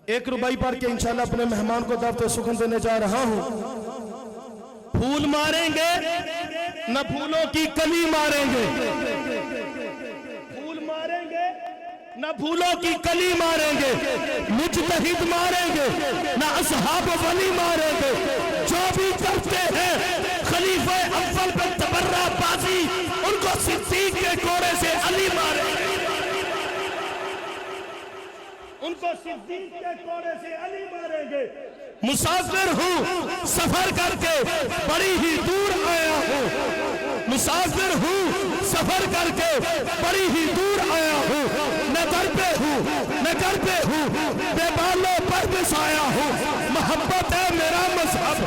1 रुपये पर के इंशाल्लाह अपने मेहमान को दावत सुखन देने जा रहा हूं। फूल मारेंगे न फूलों की कली मारेंगे, फूल मारेंगे न फूलों की कली मारेंगे, मुजतहिद मारेंगे न असहाब वली मारेंगे। जो भी करते हैं खलीफा अव्वल पे तबर्रा बाजी, उनको सिद्दीक के कोड़े से अली मारेंगे, उनको सिद्दीक के कोड़े से अली मारेंगे। मुसाफिर हूँ सफर करके बड़ी ही दूर आया हूँ, मुसाफिर हूँ सफर करके बड़ी ही दूर आया हूँ। मैं दर पे हूँ मैं घर पे हूँ, बेबालों पर बिछाया हूँ। मोहब्बत है मेरा मजहब,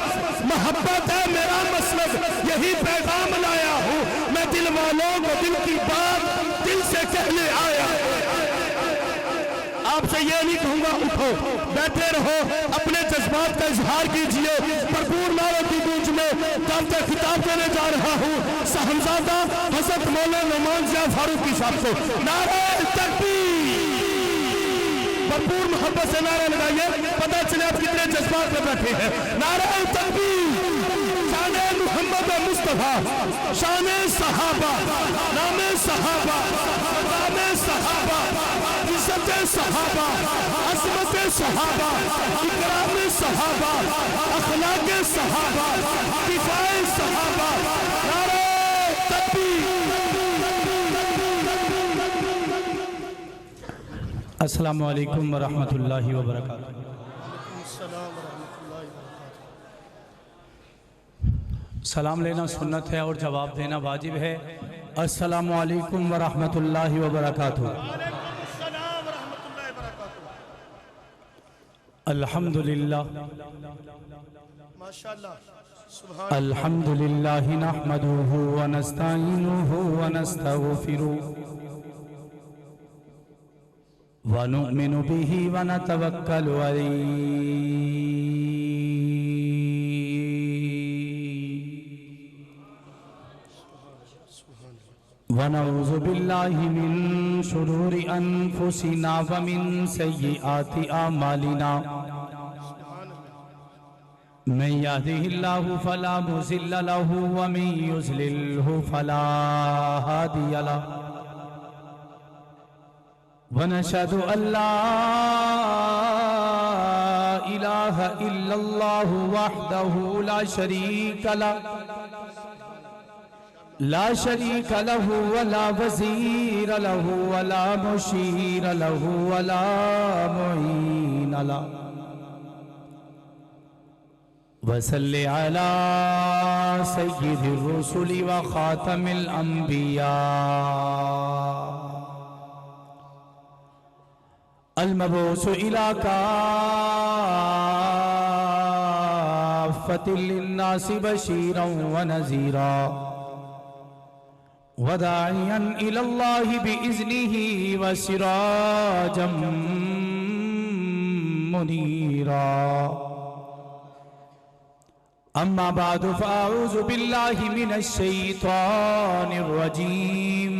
मोहब्बत है मेरा मसलब, यही पैगाम लाया हूँ। मैं दिल वालों को दिल की बात दिल से कहने आया हूँ। आपसे ये नहीं कहूंगा उठो बैठे रहो, अपने जज्बात का इजहार कीजिए। भरपूर नारों की गूंज में दावत खिताब देने जा रहा हूँ साहबजादा हज़रत मौलाना नौमान ज़िया फारूकी साहब को। नारे तकबीर, भरपूर मोहब्बत से नारा लगाइए, पता चले आप कितने जज्बात में बैठे हैं। नारे तकबीर, शाने मोहम्मद मुस्तफा, शाने सहाबा, नामे सहाबा, नामे सहाबा, इज्जत सहाबा, अज़मत सहाबा, इकराम सहाबा, अखलाक सहाबा, किफ़ाए सहाबा। नारे तकबीर। अस्सलामु अलैकुम व रहमतुल्लाहि व बरकातुहू। सलाम लेना सुन्नत है और जवाब देना वाजिब है। अस्सलामु अलैकुम व रहमतुल्लाहि व बरकातुहू। अल्हम्दुलिल्लाह माशाअल्लाह अल्हम्दुलिल्लाह नहमदुहु व नस्तईनुहु व नस्तगफिरुहु व नुमिनु बिही व नतवक्कलु अलैहि व नऊज़ु बिल्लाहि मिन शुरूरि अनफुसिना व मिन सय्यिआति आमालिना। मन यहदिहिल्लाहु फला मुज़िल्ल लहु व मन युज़लिल्हु फला हादिय लहु। व नशहदु अल्ला इलाहा इल्लल्लाहु वहदहु ला शरीका लहु ला शरीक लहु वला वज़ीर लहु वला मुशीर लहु वला मुईन लहु। वसल्लि अला सय्यिदिर रुसुलि व खातमिल अंबिया अल मबूस इला काफ़्फ़तिल लिन्नासि बशीरन व नज़ीरा वदाइयन इलल्लाहि बिइज़्निही व सिराजम मुनीरा। अम्मा बादु फ़अऊज़ु बिल्लाहि मिनश शैतानिर रजीम।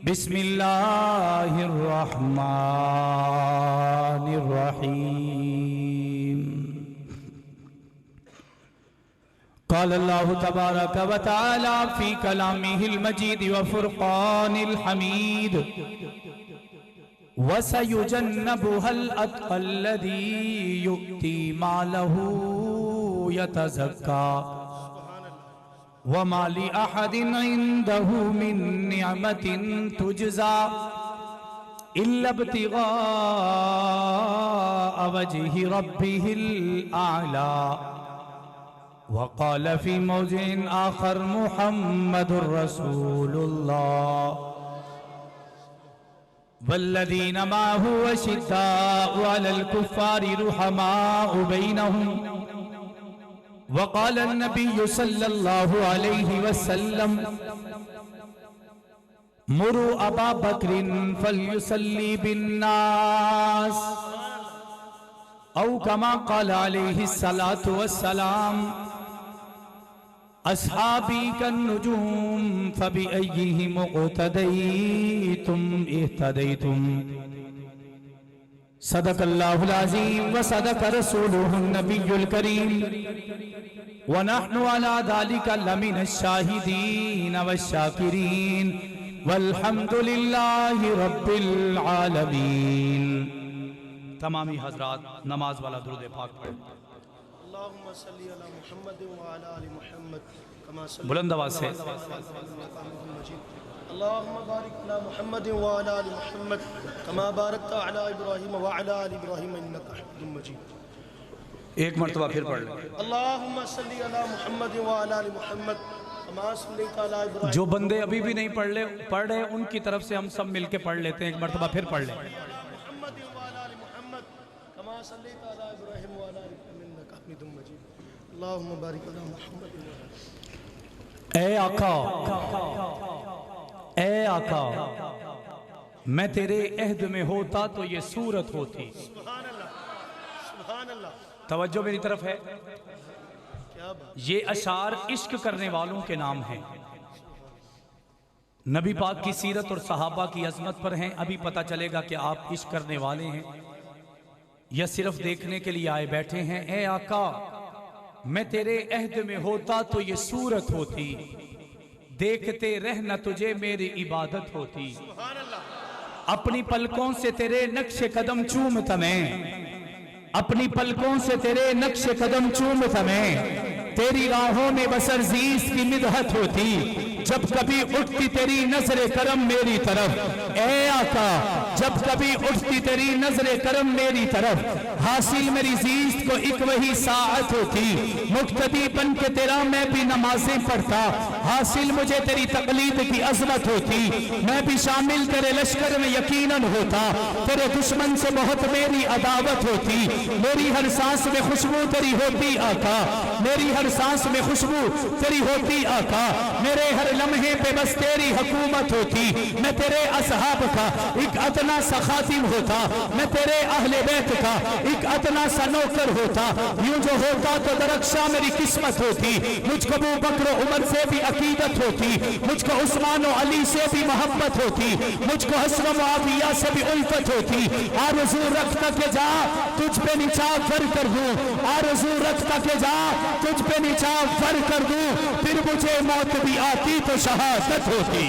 बिस्मिल्लाहिर रहमानिर रहीम। क़ाल अल्लाहु तबारक व तआला फ़ी कलामिहिल मजीद व फ़ुरक़ानिल हमीद व सयुजन्नबुहल अत्क़ल्लज़ी यु'ती मालहु यतज़क्का व मा लि अहदिन इंदहु मिन निअमतिन तुजज़ा इल्ला इब्तिग़ाअ वजहि रब्बिहिल आला। वक़ाल फ़ी मौज़िइन आख़र मुहम्मदुर रसूलुल्लाह वल्लज़ीना माअहु अशिद्दाउ अलल कुफ़्फ़ारि रुहमाउ बैनहुम। वक़ाल अन्नबिय्यु सल्लल्लाहु अलैहि वसल्लम मुरू अबा बकरिन फ़लयुसल्ली बिन्नास औ कमा क़ाल अलैहि सलातु वस्सलाम अस्हाबी कन्नुजूम फ़बिअय्यिहिम इक़्तदैतुम इह्तदैतुम। सदक़ल्लाहुल अज़ीम व सदक़ रसूलुहुन नबियुल करीम व नहनु अला ज़ालिका लमिनश शाहिदीन वश्शाकिरीन वल्हम्दुलिल्लाहि रब्बिल आलमीन। तमामी हजरात नमाज वाला दुरूद पाक पढ़ें। अल्लाहुम्मा सल्ली अला मुहम्मद व अला आलि मुहम्मद कमा सल्लैता बुलंद आवाज से। अल्लाहुम्मा बारिक अला मुहम्मद व अला आलि मुहम्मद कमा बारकता अला इब्राहीम व अला आलि इब्राहीम इन्नका हमीदुम मजीद। एक मरतबा फिर पढ़ लें। अल्लाहुम्मा सल्ली अला मुहम्मद व अला आलि मुहम्मद कमा सल्लैता अला इब्राहीम। जो बंदे अभी भी नहीं पढ़ रहे उनकी तरफ से हम सब मिलके पढ़ लेते हैं। एक मरतबा फिर पढ़ लें। मुहम्मद व अला आलि मुहम्मद कमा सल्लैता अला इब्राहीम व अला आलि इब्राहीम इन्नका हमीदुम मजीद। अल्लाहुम्मा बारिक अला मुहम्मद व अला। ए आका, ए आका, मैं तेरे अहद में होता तो ये सूरत होती। सुभान अल्लाह, सुभान अल्लाह। तवज्जो मेरी तरफ है। क्या बात। ये अशार इश्क करने वालों के नाम हैं। नबी पाक की सीरत और सहाबा की अजमत पर हैं। अभी पता चलेगा कि आप इश्क करने वाले हैं या सिर्फ देखने के लिए आए बैठे हैं। ए आका, मैं तेरे अहद में होता तो ये सूरत होती, देखते रहना तुझे मेरी इबादत होती। सुभान अल्लाह। अपनी पलकों से तेरे नक्शे कदम चूमता मैं, अपनी पलकों से तेरे नक्शे कदम चूमता मैं, तेरी राहों में बसर जीस की मिदहत होती, जब कभी उठती तेरी नजरे करम मेरी तरफ। ए आका, जब कभी उठती तेरी नजरे करम मेरी तरफ, हासिल मेरी जीस्त को एक वही साअत होती, मुक्तदी बन के तेरा मैं भी नमाजें पढ़ता, हासिल मुझे तेरी तकलीद की अजमत होती, मैं भी शामिल तेरे लश्कर में यकीनन होता, तेरे दुश्मन से बहुत मेरी अदावत होती, मेरी हर सांस में खुशबू तेरी होती आका, मेरी हर सांस में खुशबू तेरी होती आका, मेरे हर लम्हे पे बस तेरी हुकूमत होती, मैं तेरे असहाब का एक अदना सा खातिम होता, मैं तेरे अहले बैत का एक अदना सा नौकर होता, यूं जो होता तो दरख्शा मेरी किस्मत होती, मुझको अबू बकर उमर से भी अकीदत होती, मुझको उस्मान और अली से भी मोहब्बत होती, मुझको हसन मुआविया से भी उल्फत होती, आरज़ू रखता के जा तुझ पे निछावर कर दूं, आरज़ू रखता के जा तुझ पे निछावर कर दूं, फिर मुझे मौत भी आती तो शहादत होती।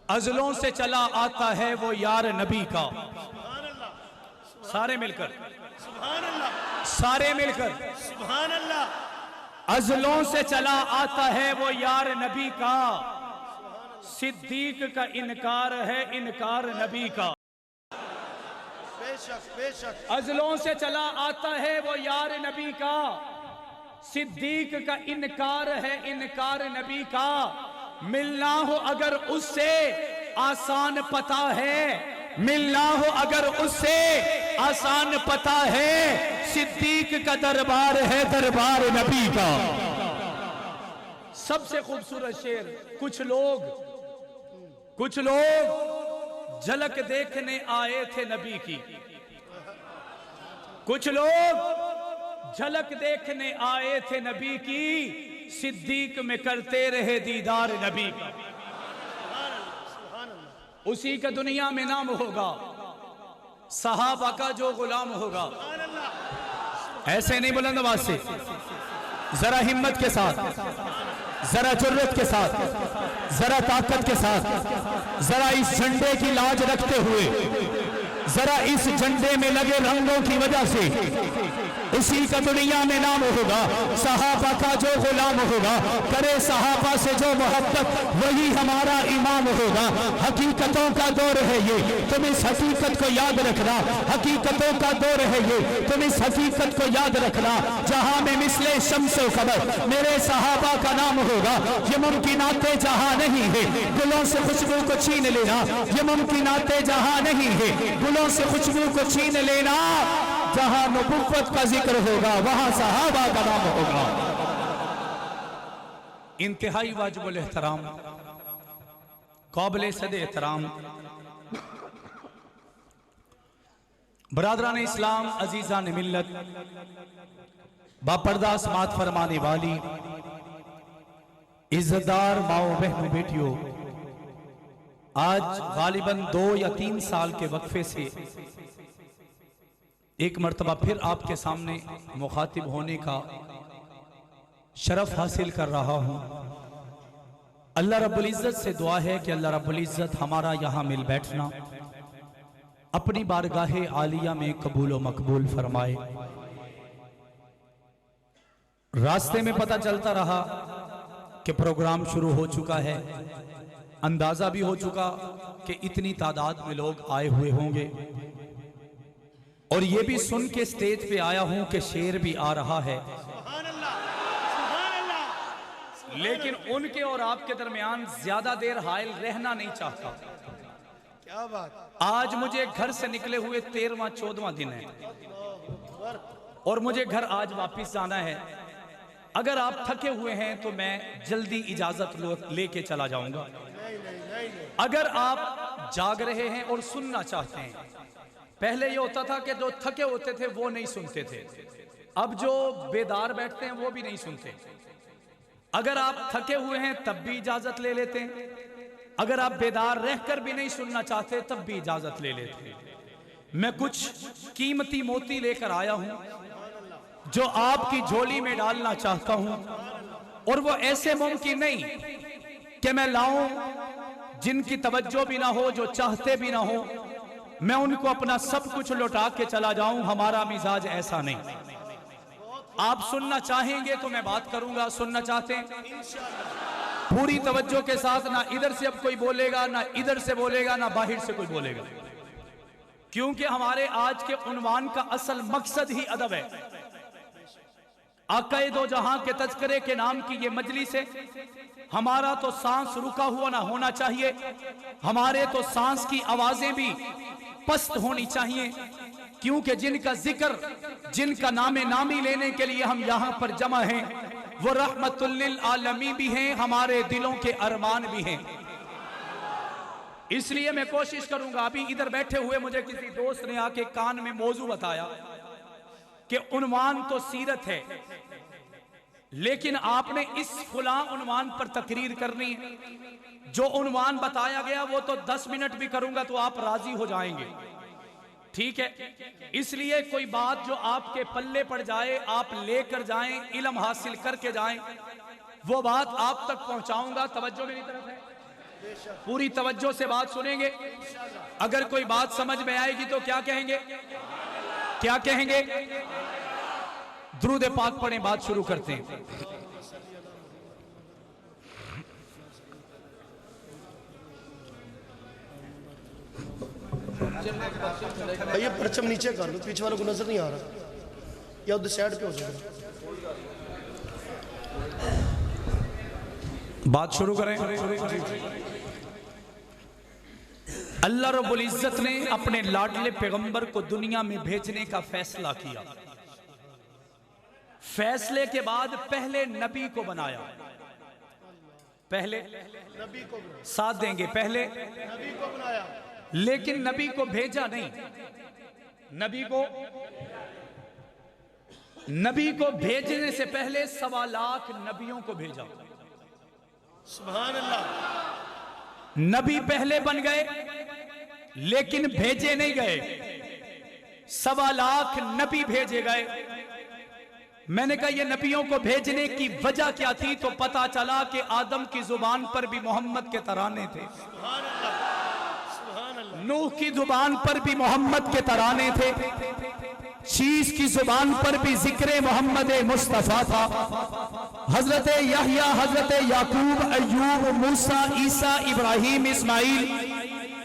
अजलों से चला आता है वो यार नबी का। सारे मिलकर, सुभान अल्लाह, सारे मिलकर। सुभान अल्लाह। अजलों से चला आता है वो यार नबी का, सिद्दीक का इनकार है इनकार नबी का। बेशक बेशक। अजलों से चला आता है वो यार नबी का, सिद्दीक का इनकार है इनकार नबी का, मिलना हो अगर उससे आसान पता है, मिलना हो अगर उससे आसान पता है, सिद्दीक का दरबार है दरबार नबी का। सबसे खूबसूरत शेर। कुछ लोग झलक देखने आए थे नबी की, कुछ लोग झलक देखने आए थे नबी की, सिद्दीक में करते रहे दीदार नबी का। उसी का दुनिया में नाम होगा, सहाबा का जो गुलाम होगा। ऐसे नहीं बुलंद आवाज से, जरा हिम्मत के साथ, जरा जुर्रत के साथ, जरा ताकत के साथ, जरा इस झंडे की लाज रखते हुए, जरा इस झंडे में लगे रंगों की वजह से उसी का दुनिया में नाम होगा, सहाबा का जो गुलाम होगा, करे सहाबा से जो मोहब्बत वही हमारा इमाम होगा। हकीकतों का दौर है ये, तुम इस हकीकत को याद रखना, हकीकतों का दौर है ये, तुम इस हकीकत को याद रखना। जहां में मिसले शम्सो कमर मेरे सहाबा का नाम होगा, ये मुमकिनाते जहां नहीं है गुलों से खुशबू को छीन लेना, ये मुमकिनाते जहां नहीं है गुलों से खुशबू को छीन लेना। जहां नबुव्वत का जिक्र होगा वहां सहाबा का नाम होगा। इंतहाई वाजिबुल एहतराम, काबिल सद एहतराम बरादरान इस्लाम, अजीजान मिल्लत, बापर्दा समात फरमाने वाली इज्जतदार माओ बहनों बेटियों, आज गालिबन 2 या 3 साल के वक्फे से एक मर्तबा फिर आपके सामने मुखातिब होने का शरफ हासिल कर रहा हूं। अल्लाह रब्बुल इज़्ज़त से दुआ है कि अल्लाह रब्बुल इज़्ज़त हमारा यहाँ मिल बैठना अपनी बारगाहे आलिया में कबूल व मकबूल फरमाए। रास्ते में पता चलता रहा कि प्रोग्राम शुरू हो चुका है, अंदाजा भी हो चुका कि इतनी तादाद में लोग आए हुए होंगे, और ये भी सुन के स्टेज पे आया हूं कि शेर भी आ रहा है, लेकिन उनके और आपके दरमियान ज्यादा देर हायल रहना नहीं चाहता। क्या बात। आज मुझे घर से निकले हुए 13वां 14वां दिन है और मुझे घर आज वापस जाना है। अगर आप थके हुए हैं तो मैं जल्दी इजाजत लेके चला जाऊंगा। अगर आप जाग रहे हैं और सुनना चाहते हैं, पहले ये होता था कि जो थके होते थे वो नहीं सुनते थे, अब जो बेदार बैठते हैं वो भी नहीं सुनते। अगर आप थके हुए हैं तब भी इजाजत ले लेते हैं, अगर आप बेदार रहकर भी नहीं सुनना चाहते तब भी इजाजत ले लेते हैं। मैं कुछ कीमती मोती लेकर आया हूं जो आपकी झोली में डालना चाहता हूं, और वो ऐसे मुमकिन नहीं कि मैं लाऊं जिनकी तवज्जो भी ना हो, जो चाहते भी ना हो, मैं उनको अपना सब कुछ लौटा के चला जाऊं। हमारा मिजाज ऐसा नहीं। आप सुनना चाहेंगे तो मैं बात करूंगा, सुनना चाहते हैं पूरी तवज्जो के साथ, ना इधर से अब कोई बोलेगा, ना इधर से बोलेगा, ना बाहर से कोई बोलेगा, क्योंकि हमारे आज के उन्वान का असल मकसद ही अदब है। आकाए दो जहां के तज़किरे के नाम की ये मजलिस है। हमारा तो सांस रुका हुआ ना होना चाहिए, हमारे तो सांस की आवाजें भी पस्त होनी चाहिए, क्योंकि जिनका जिक्र, जिनका नामे नामी लेने के लिए हम यहां पर जमा हैं, वो रहमतुल लिल आलमीन भी हैं, हमारे दिलों के अरमान भी हैं। इसलिए मैं कोशिश करूंगा, अभी इधर बैठे हुए मुझे किसी दोस्त ने आके कान में मौजू बताया कि उन्वान तो सीरत है, लेकिन आपने इस फुला उन्वान पर तकरीर करनी है। जो उन्वान बताया गया वो तो 10 मिनट भी करूंगा तो आप राजी हो जाएंगे, ठीक है। इसलिए कोई बात जो आपके पल्ले पड़ जाए, आप लेकर जाएं, इल्म हासिल करके जाएं, वो बात आप तक पहुंचाऊंगा। तवज्जो मेरी तरफ है, पूरी तवज्जो से बात सुनेंगे। अगर कोई बात समझ में आएगी तो क्या कहेंगे, क्या कहेंगे? दुरूद पाक पढ़ें, बात शुरू करते हैं। ये परचम नीचे कर लो, पीछे वालों को नजर नहीं आ रहा, या उधर साइड पे हो जाएगा। बात शुरू करें। अल्लाह रब्बुल इज़्ज़त ने अपने लाडले पैगंबर को दुनिया में भेजने का फैसला किया। फैसले के बाद पहले नबी को बनाया, पहले नबी को साथ देंगे, पहले नबी को बनाया, लेकिन नबी को भेजा नहीं। नबी को भेजने से पहले 1.25 लाख नबियों को भेजा। सुभान अल्लाह। नबी पहले बन गए लेकिन भेजे नहीं गए, 1.25 लाख नबी भेजे गए। मैंने कहा ये नबियों को भेजने की वजह क्या थी, तो पता चला कि आदम की जुबान पर भी मोहम्मद के तराने थे, नूह की जुबान पर भी मोहम्मद के तराने थे, शीश की जुबान पर भी जिक्र मोहम्मद मुस्तफा था। हजरत यहया, हजरत याकूब, अय्यूब, मूसा, ईसा, इब्राहिम, इस्माइल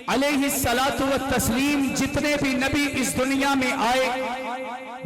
अलैहिस्सलातु व तस्लीम, जितने भी नबी इस दुनिया में आए,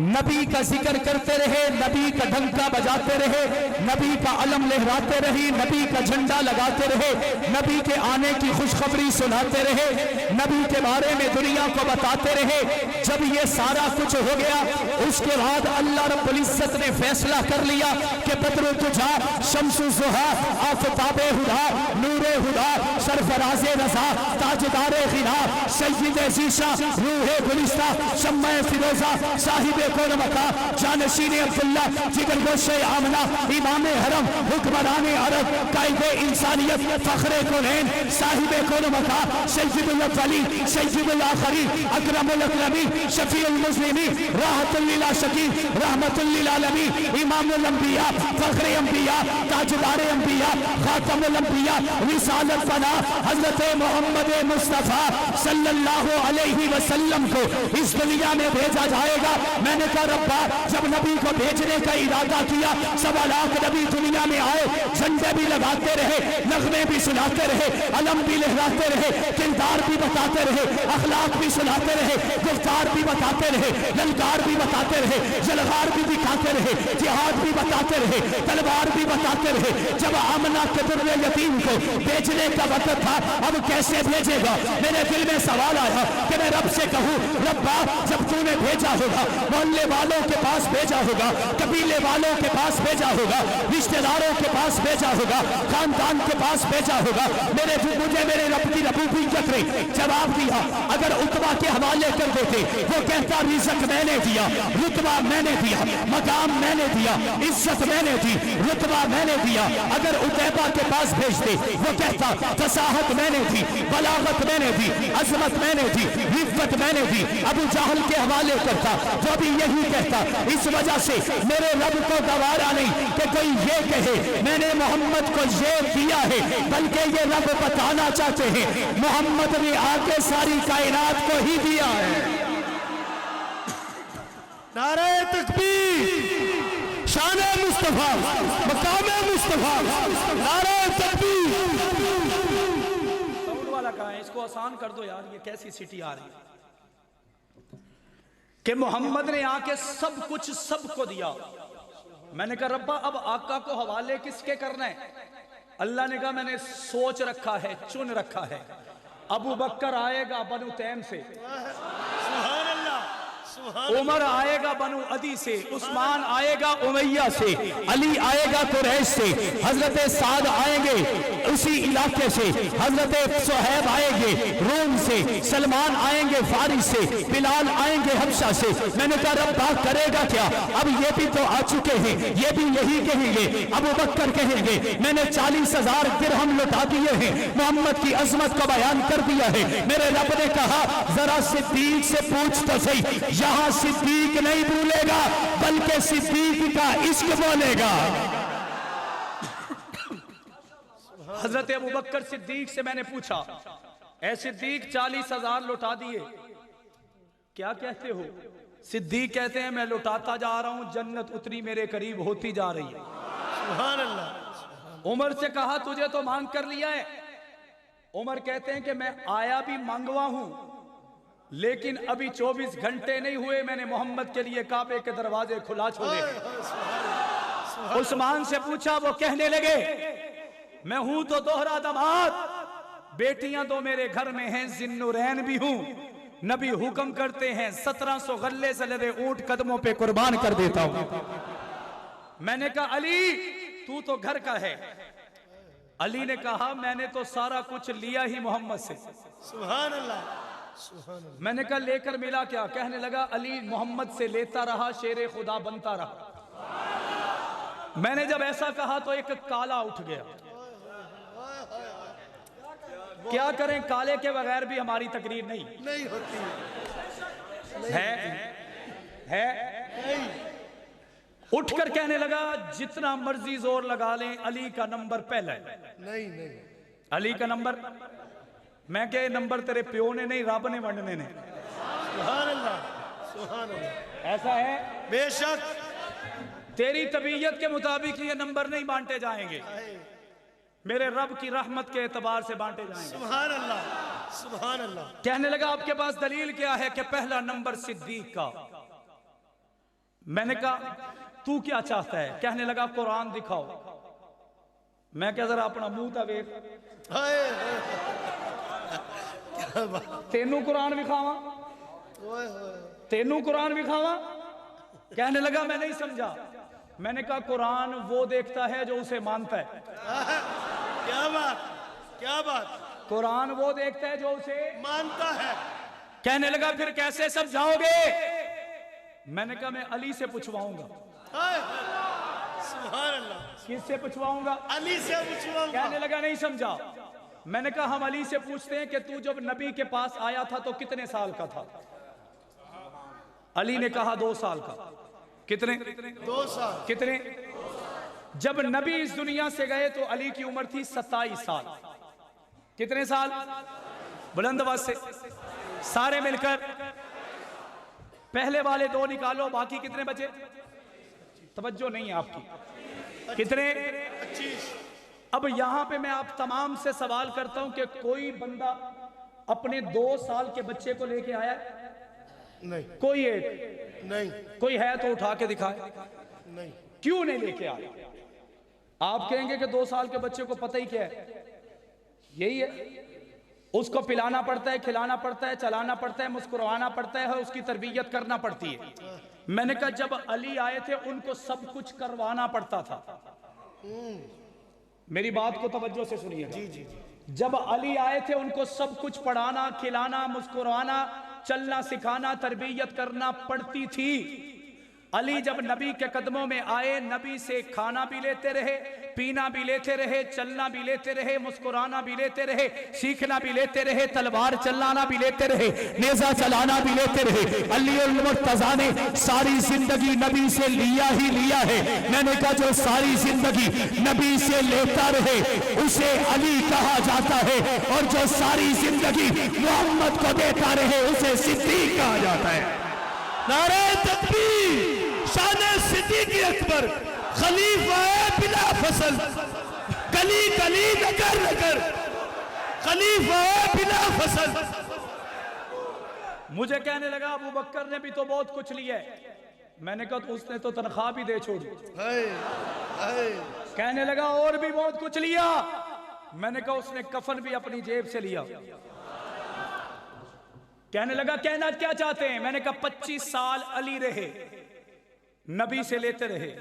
नबी का जिक्र करते रहे, नबी का डंका बजाते रहे, नबी का अलम लहराते रहे, नबी का झंडा लगाते रहे, नबी के आने की खुशखबरी सुनाते रहे, नबी के बारे में दुनिया को बताते रहे। जब ये सारा कुछ हो गया, उसके बाद अल्लाह रब्बुल इज़्ज़त ने फैसला कर लिया कि बद्र तुझा, शम्सु ज़ुहा, आफ़ताबे हुदा, नूरे हुदा, सरफराज़े रज़ा, ताजदारे ग़िना, सय्यिद ज़ीशा, रूहे गुलिस्ता, शम्मे फ़िरोज़ा, साहिब कौन मका जानशीन अब्दुल्ला जिगर गोशे आमना इमाम हरम हुक्मरान अरब कायदे इंसानियत फखरे कुनैन साहिब कौन मका सय्यदुल अव्वलीन सय्यदुल आखिरीन अकरमुल अकरमीन शफीउल मुस्लिमीन राहतुल लिल आशिकीन रहमतुल लिल आलमीन इमामुल अंबिया फखरे अंबिया ताजदार अंबिया खातमुल अंबिया रिसालत फना हजरत मोहम्मद मुस्तफा सल्लल्लाहु अलैहि वसल्लम को इस दुनिया में भेजा जाएगा। मैंने कहा रब्बा जब नबी को भेजने का इरादा किया 1.25 लाख नबी दुनिया में आए, झंडे भी लगाते रहे, नगमे भी सुनाते रहे, अलम भी लहराते रहे, किरदार भी बताते रहे, अखलाक भी सुनाते रहे, गुफ्तार भी बताते रहे, ललकार भी बताते रहे, जलगार भी दिखाते रहे, जिहाद भी बताते रहे, तलवार भी बताते रहे। जब आमना के दुर्रे यतीम को भेजने का वक्त था, अब कैसे भेजेगा? मेरे दिल में सवाल आया कि मैं रब से कहूं रब्बा जब तूने भेजा होगा मोहल्ले वालों के पास भेजा होगा, कबीले वालों के पास भेजा होगा, रिश्तेदारों के पास भेजा होगा, खानदान के पास भेजा होगा, मुझे मेरे रब की रबूबियत ने जवाब दिया। अगर उतबा के हवाले कर देते, वो कहता रिज़्क मैंने दिया, रुतबा मैंने दिया, मकाम मैंने दिया, इज्जत मैंने दी, रुतबा मैंने दिया। अगर उतैबा के पास भेजते, वो कहता फसाहत मैंने दी, बलागत मैंने दी, अजमत मैंने दी, हिफ्फत मैंने दी। अबू जहल के हवाले करता, वो भी यही कहता। इस वजह से मेरे रब को गवारा नहीं कि कोई ये कहे मैंने मोहम्मद को ये दिया है, बल्कि ये रब बताना चाहते हैं मोहम्मद ने आके सारी कायनात को ही दिया है। नारे तकबीर, शान मुस्तफा, मकाम मुस्तफा, नारे तकबीर। साउंड वाला कहाँ है? इसको आसान कर दो यार, ये कैसी सिटी आ रही है कि मोहम्मद ने आके सब कुछ सबको दिया। मैंने कहा रब्बा अब आका को हवाले किसके करना है? अल्लाह ने कहा मैंने सोच रखा है, चुन रखा है। अबू बकर आएगा बनु तैम से, उमर आएगा बनु अदी से, उस्मान आएगा उमैया से, अली आएगा कुरैश से, हजरत साद आएंगे उसी इलाके से, हजरत सुहैब आएंगे रोम से, सलमान आएंगे फारिस से, बिलाल आएंगे हबशा से। मैंने कहा रब्बा करेगा क्या? अब ये भी तो आ चुके हैं, ये भी यही कहेंगे, अबू बकर कहेंगे मैंने 40,000 दिरहम लुटा दिए हैं, मोहम्मद की अजमत को बयान कर दिया है। मेरे रब ने कहा जरा सिद्दीक से पूछ तो सही, यहां सिद्दीक नहीं भूलेगा बल्कि सिद्दीक का इश्क बोलेगा। हजरत अबू बकर सिद्दीक से मैंने पूछा ऐ सिद्दीक 40,000 लुटा दिए, क्या कहते हो? सिद्दीक कहते हैं मैं लुटाता जा रहा हूं, जन्नत उतनी मेरे करीब होती जा रही है। सुभान अल्लाह। उमर से कहा तुझे तो मांग कर लिया है। उमर कहते हैं कि मैं आया भी मांगवा हूं, लेकिन अभी 24 घंटे नहीं हुए मैंने मोहम्मद के लिए काबे के दरवाजे खुला छोड़े। उस्मान से पूछा, वो कहने लगे मैं हूं तो दोहरा दमाद, बेटियां तो मेरे घर में हैं, जिन्नुरैन भी हूं। नबी हुक्म करते हैं 1700 गल्ले से लदे ऊंट कदमों पे कुर्बान कर देता हूं। मैंने कहा अली तू तो घर का है। अली ने कहा मैंने तो सारा कुछ लिया ही मोहम्मद से। सुभान अल्लाह। मैंने कहा लेकर मिला क्या? कहने लगा अली मोहम्मद से लेता रहा, शेरे खुदा बनता रहा। मैंने जब ऐसा कहा तो एक काला उठ गया। क्या करें, काले के बगैर भी हमारी तकरीर नहीं होती है। उठकर कहने लगा जितना मर्जी जोर लगा लें अली का नंबर पहला है। नहीं अली का नंबर, मैं क्या नंबर तेरे प्यो ने नहीं रब ने वंडने ने। सुभान अल्लाह, सुभान अल्लाह। ऐसा है बेशक तेरी तबीयत के मुताबिक ये नंबर नहीं बांटे जाएंगे, मेरे रब की रहमत के एतबार से बांटे जाएंगे। सुभान अल्लाह, सुभान अल्लाह। कहने लगा आपके पास दलील क्या है कि पहला नंबर सिद्दीक का? मैंने कहा तू क्या चाहता है? कहने लगा कुरान दिखाओ। मैं क्या जरा अपना मुंह था वेख, तेनू कुरान विखावा, तेनू कुरान विखावा। कहने लगा मैं नहीं समझा। मैंने कहा कुरान वो देखता है जो उसे मानता है। क्या बात, क्या बात। कुरान वो देखता है जो उसे मानता है। कहने लगा फिर कैसे समझाओगे? मैंने कहा मैं अली से पूछवाऊंगा। सुभान अल्लाह। किससे पूछवाऊंगा? अली से पूछवाऊंगा। कहने लगा नहीं समझा। मैंने कहा हम अली से पूछते हैं कि तू जब नबी के पास आया था तो कितने साल का था? अली ने कहा 2 साल का। कितने? 2 साल। कितने? जब नबी इस दुनिया से गए तो अली की उम्र थी 27 साल। कितने साल? बुलंद आवाज से सारे मिलकर पहले वाले 2 निकालो, बाकी कितने बचे? तवज्जो नहीं है आपकी। कितने? 25। अब यहां पे मैं आप तमाम से सवाल करता हूं कि कोई बंदा अपने 2 साल के बच्चे को लेके आया? नहीं। कोई एक? नहीं। कोई है तो उठा के दिखाए। नहीं। क्यों नहीं लेके आया? आप कहेंगे कि 2 साल के बच्चे को पता ही क्या है? यही है, उसको पिलाना पड़ता है, खिलाना पड़ता है, चलाना पड़ता है, मुस्कुराना पड़ता है, उसकी तरबियत करना पड़ती है। मैंने कहा जब अली आए थे उनको सब कुछ करवाना पड़ता था। मेरी बात को तवज्जो से सुनिए। जी जी। जब अली आए थे उनको सब कुछ पढ़ाना, खिलाना, मुस्कुराना, चलना सिखाना, तरबियत करना पड़ती थी। अली जब नबी के कदमों में आए, नबी से खाना भी लेते रहे, पीना भी लेते रहे, चलना भी लेते रहे, मुस्कुराना भी लेते रहे, सीखना भी लेते रहे, तलवार चलाना भी लेते रहे, नेजा चलाना भी लेते रहे। अली मुर्तजा ने सारी जिंदगी नबी से लिया ही लिया है। मैंने कहा जो सारी जिंदगी नबी से लेता रहे उसे अली कहा जाता है, और जो सारी जिंदगी मोहम्मद को देता रहे उसे सिद्दीक कहा जाता है। नारे तकबीर, शान सिद्दीक अकबर, खलीफा बिला फसल, कली कली नगर नगर, खलीफा बिला फसल। मुझे कहने लगा अबू बकर ने भी तो बहुत कुछ लिया है। मैंने कहा तो उसने तो तनख्वाह भी दे छोड़ी। कहने लगा और भी बहुत कुछ लिया। मैंने कहा उसने कफन भी अपनी जेब से लिया। कहने लगा कहना क्या चाहते हैं? मैंने कहा 25 साल अली रहे, नबी से लेते रहे।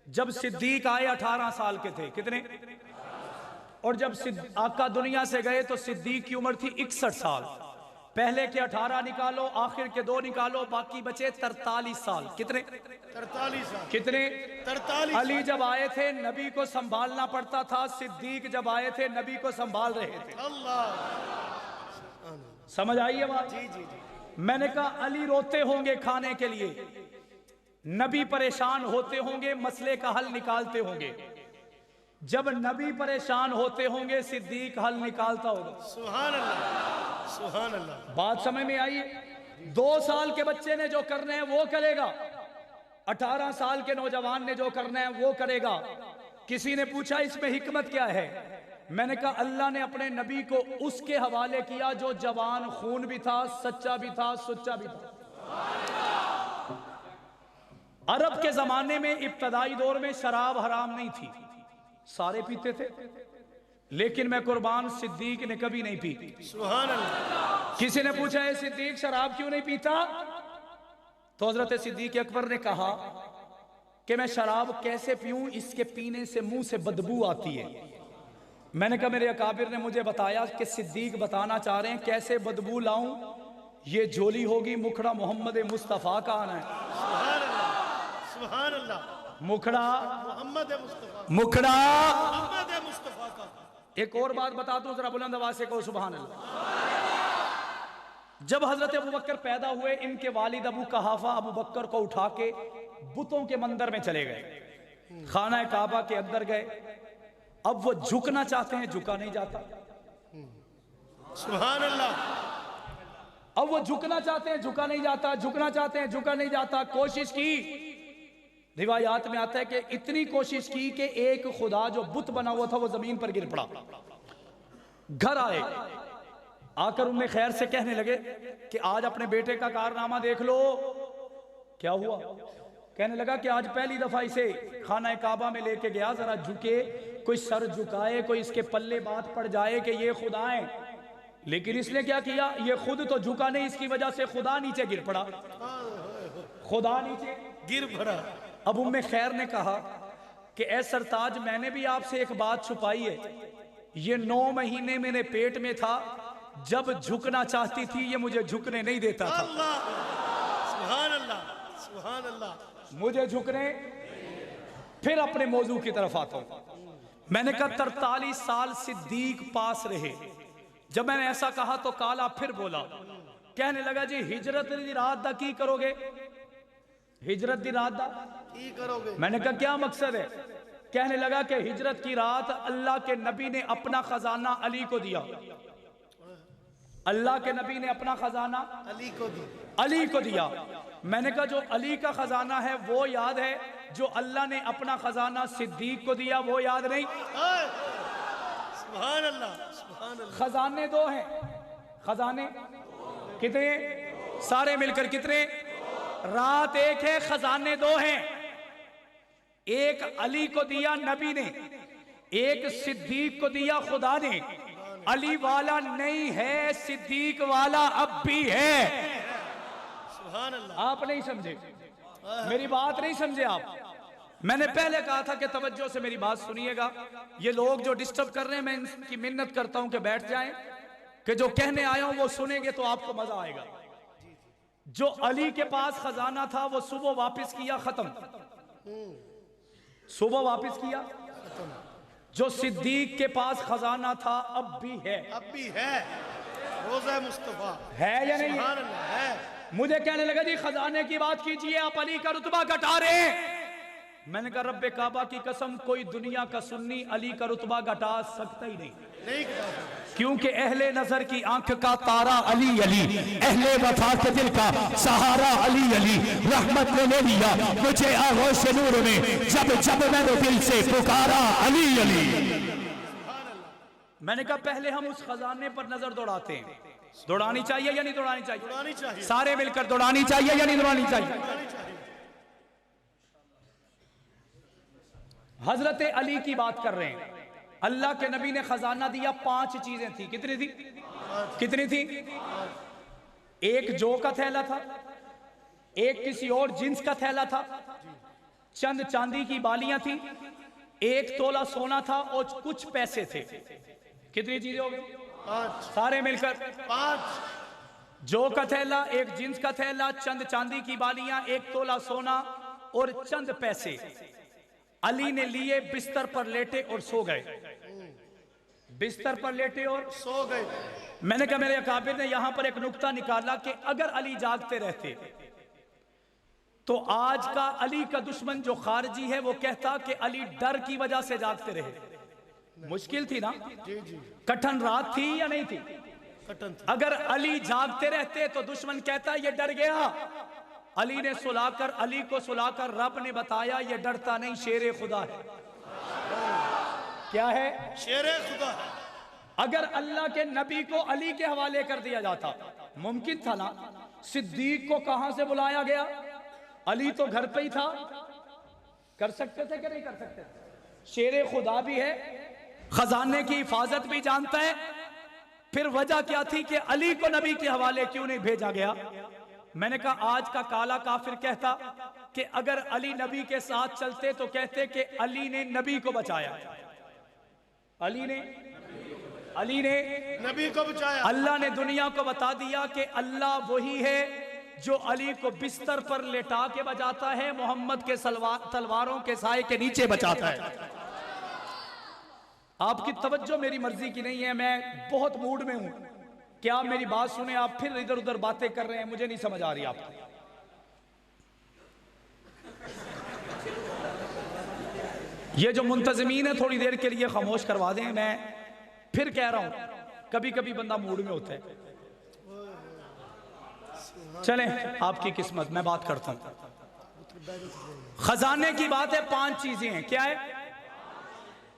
जब सिद्दीक आए 18 साल के थे। कितने? और जब आका दुनिया से गए तो सिद्दीक की उम्र थी 61 साल। पहले के 18 निकालो, आखिर के 2 निकालो, बाकी बचे 43 साल। कितने? 43 साल। कितने? 43। अली जब आए थे नबी को संभालना पड़ता था, सिद्दीक जब आए थे नबी को संभाल रहे थे। अल्लाह। समझ आई है बात? जी जी जी। मैंने कहा अली रोते होंगे खाने के लिए, नबी परेशान होते होंगे, मसले का हल निकालते होंगे। जब नबी परेशान होते होंगे सिद्दीक हल निकालता होगा। सुभान अल्लाह। सुभान अल्लाह। बात समझ में आई? 2 साल के बच्चे ने जो करना है वो करेगा, 18 साल के नौजवान ने जो करना है वो करेगा। किसी ने पूछा इसमें हिकमत क्या है? मैंने कहा अल्लाह ने अपने नबी को उसके हवाले किया जो जवान खून भी था, सच्चा भी था, सुच्चा भी था। अरब के जमाने में इब्तदाई दौर में शराब हराम नहीं थी, सारे पीते थे, लेकिन मैं कुर्बान सिद्दीक ने कभी नहीं पी। सुभान अल्लाह। किसी ने पूछा है सिद्दीक शराब क्यों नहीं पीता? तो हजरत सिद्दीक अकबर ने कहा कि मैं शराब कैसे पीऊं, इसके पीने से मुंह से बदबू आती है। मैंने कहा मेरे अकाबिर ने मुझे बताया कि सिद्दीक बताना चाह रहे हैं कैसे बदबू लाऊं, ये झोली होगी, मुखड़ा मोहम्मद मुस्तफ़ा का आना है। सुभान अल्लाह। सुभान अल्लाह। मुखड़ा मोहम्मद मुस्तफ़ा। मुखड़ा मोहम्मद मुस्तफ़ा का। एक और बात बता दूं, जरा बुलंद आवाज से कहो सुभान अल्लाह। जब हजरत अबू बकर पैदा हुए, इनके वालिद अबू कहाफा अबू बकर को उठा के बुतों के मंदिर में चले गए, खाना काबा के अंदर गए। अब वो झुकना चाहते हैं, झुका नहीं जाता। सुभान अल्लाह। अब वो झुकना चाहते हैं, झुका नहीं जाता, झुकना चाहते हैं, झुका नहीं जाता। कोशिश की, रिवायात में आता है कि इतनी कोशिश की कि एक खुदा जो बुत बना हुआ था वो जमीन पर गिर पड़ा। घर आए, आकर उन्हें खैर से कहने लगे कि आज अपने बेटे का कारनामा देख लो। क्या हुआ? कहने लगा कि आज पहली दफा इसे खाना काबा में लेके गया, जरा झुके, कोई सर झुकाए, कोई इसके पल्ले बात पड़ जाए कि ये खुदा है। लेकिन इसने क्या किया, ये खुद तो झुका नहीं, इसकी वजह से खुदा नीचे गिर पड़ा, खुदा नीचे गिर पड़ा। अब उम्मे खैर ने कहा कि ऐ सरताज, मैंने भी आपसे एक बात छुपाई है। ये 9 महीने मेरे पेट में था, जब झुकना चाहती थी ये मुझे झुकने नहीं देता था। अल्लाह। सुभान अल्लाह। सुभान अल्लाह। मुझे झुकने, फिर अपने मौजू की तरफ आता हूं। मैंने कहा 43 साल सिद्दीक पास रहे। जब मैंने ऐसा कहा तो काला फिर बोला, कहने लगा जी हिजरत दी रात दा की करोगे? हिजरत दी रात दा की करोगे? मैंने कहा क्या मकसद है? कहने लगा कि हिजरत की रात अल्लाह के नबी ने अपना खजाना अली को दिया। अल्लाह के नबी ने अपना खजाना अली को दी, अली को दिया। मैंने कहा जो अली का खजाना है वो याद है, जो अल्लाह ने अपना खजाना सिद्दीक को दिया वो याद नहीं। सुभान अल्लाह, सुभान अल्लाह। खजाने दो हैं। खजाने कितने? सारे मिलकर कितने? रात एक है, खजाने दो हैं। एक अली को दिया नबी ने, एक सिद्दीक को दिया खुदा ने। अली वाला नहीं है, सिद्दीक वाला अब भी है। सुभान अल्लाह। आप नहीं समझे, मेरी बात नहीं समझे आप। मैंने पहले कहा था कि तवज्जो से मेरी बात सुनिएगा। ये लोग जो डिस्टर्ब कर रहे हैं, मैं इनकी मिन्नत करता हूं कि बैठ जाएं, कि जो कहने आया हूं वो सुनेंगे तो आपको मजा आएगा। जो अली के पास खजाना था वो सुबह वापस किया, खत्म। सुबह वापस किया, जो सिद्दीक के पास खजाना था अब भी है। अब भी है, रोज़ा मुस्तफा है या नहीं? सुभान अल्लाह, है। मुझे कहने लगा जी खजाने की बात कीजिए, आप अली का रुतबा घटा रहे हैं। मैंने कहा रब्बे काबा की कसम, कोई दुनिया का सुन्नी अली का रुतबा घटा सकता ही नहीं, नहीं घटा सकता। क्योंकि अहले नजर की आंख का तारा अली अली, अहले वफा के दिल का सहारा अली अली। रहमत ने ले लिया मुझे आगोश नूर में, जब जब मैंने दिल से पुकारा अली अली। मैंने कहा पहले हम उस खजाने पर नजर दौड़ाते हैं। दौड़ानी चाहिए या नहीं दौड़ानी चाहिए? दौड़ानी चाहिए, सारे मिलकर दौड़ानी चाहिए या नहीं दौड़ानी चाहिए? दौड़ानी चाहिए। हजरत अली की बात कर रहे हैं। अल्लाह के नबी ने खजाना दिया, 5 चीजें थी। कितनी थी? कितनी थी? एक जौ का थैला था, एक किसी और जिन्स का थैला था, चंद चांदी की बालियां थी, 1 तोला सोना था और कुछ पैसे थे। कितनी चीजें हो गई? 5, सारे मिलकर 5। जौ का थैला, एक जिन्स का थैला, चंद चांदी की बालियां, 1 तोला सोना और चंद पैसे। अली ने लिए, बिस्तर पर लेटे और सो गए। बिस्तर पर लेटे और सो गए। मैंने कहा मेरे अकाबिर ने यहां पर एक नुक्ता निकाला कि अगर अली जागते रहते तो आज का अली का दुश्मन जो खारजी है वो कहता कि अली डर की वजह से जागते रहे। मुश्किल थी ना? जी जी, कठिन रात थी या नहीं थी? कटन थी। अगर अली जागते रहते तो दुश्मन कहता ये डर गया। अली ने सुलाकर, अली को सुलाकर रब ने बताया ये डरता नहीं, शेरे खुदा है। क्या है? शेरे खुदा। अगर अल्लाह के नबी को अली के हवाले कर दिया जाता, मुमकिन था ना? सिद्दीक को कहां से बुलाया गया? अली तो घर पे ही था। कर सकते थे कि नहीं कर सकते? शेरे खुदा भी है, खजाने की हिफाजत भी जानता है। फिर वजह क्या थी कि अली को नबी के हवाले क्यों नहीं भेजा गया? मैंने कहा आज का काला काफिर कहता कि अगर अली नबी के साथ चलते तो कहते कि अली ने नबी को बचाया। अली ने नबी को बचाया। अल्लाह ने दुनिया को बता दिया कि अल्लाह वही है जो अली को बिस्तर पर लेटा के बचाता है, मोहम्मद के तलवारों के साए के नीचे बचाता है। आपकी तवज्जो मेरी मर्जी की नहीं है, मैं बहुत मूड में हूं कि आप मेरी बात सुने। आप फिर इधर उधर बातें कर रहे हैं, मुझे नहीं समझ आ रही आपको। ये जो मुंतजमीन है थोड़ी देर के लिए खामोश करवा दें। मैं फिर कह रहा हूं कभी कभी बंदा मूड में होता है। चलें आपकी किस्मत, मैं बात करता हूं। खजाने की बात है, 5 चीजें हैं। क्या है?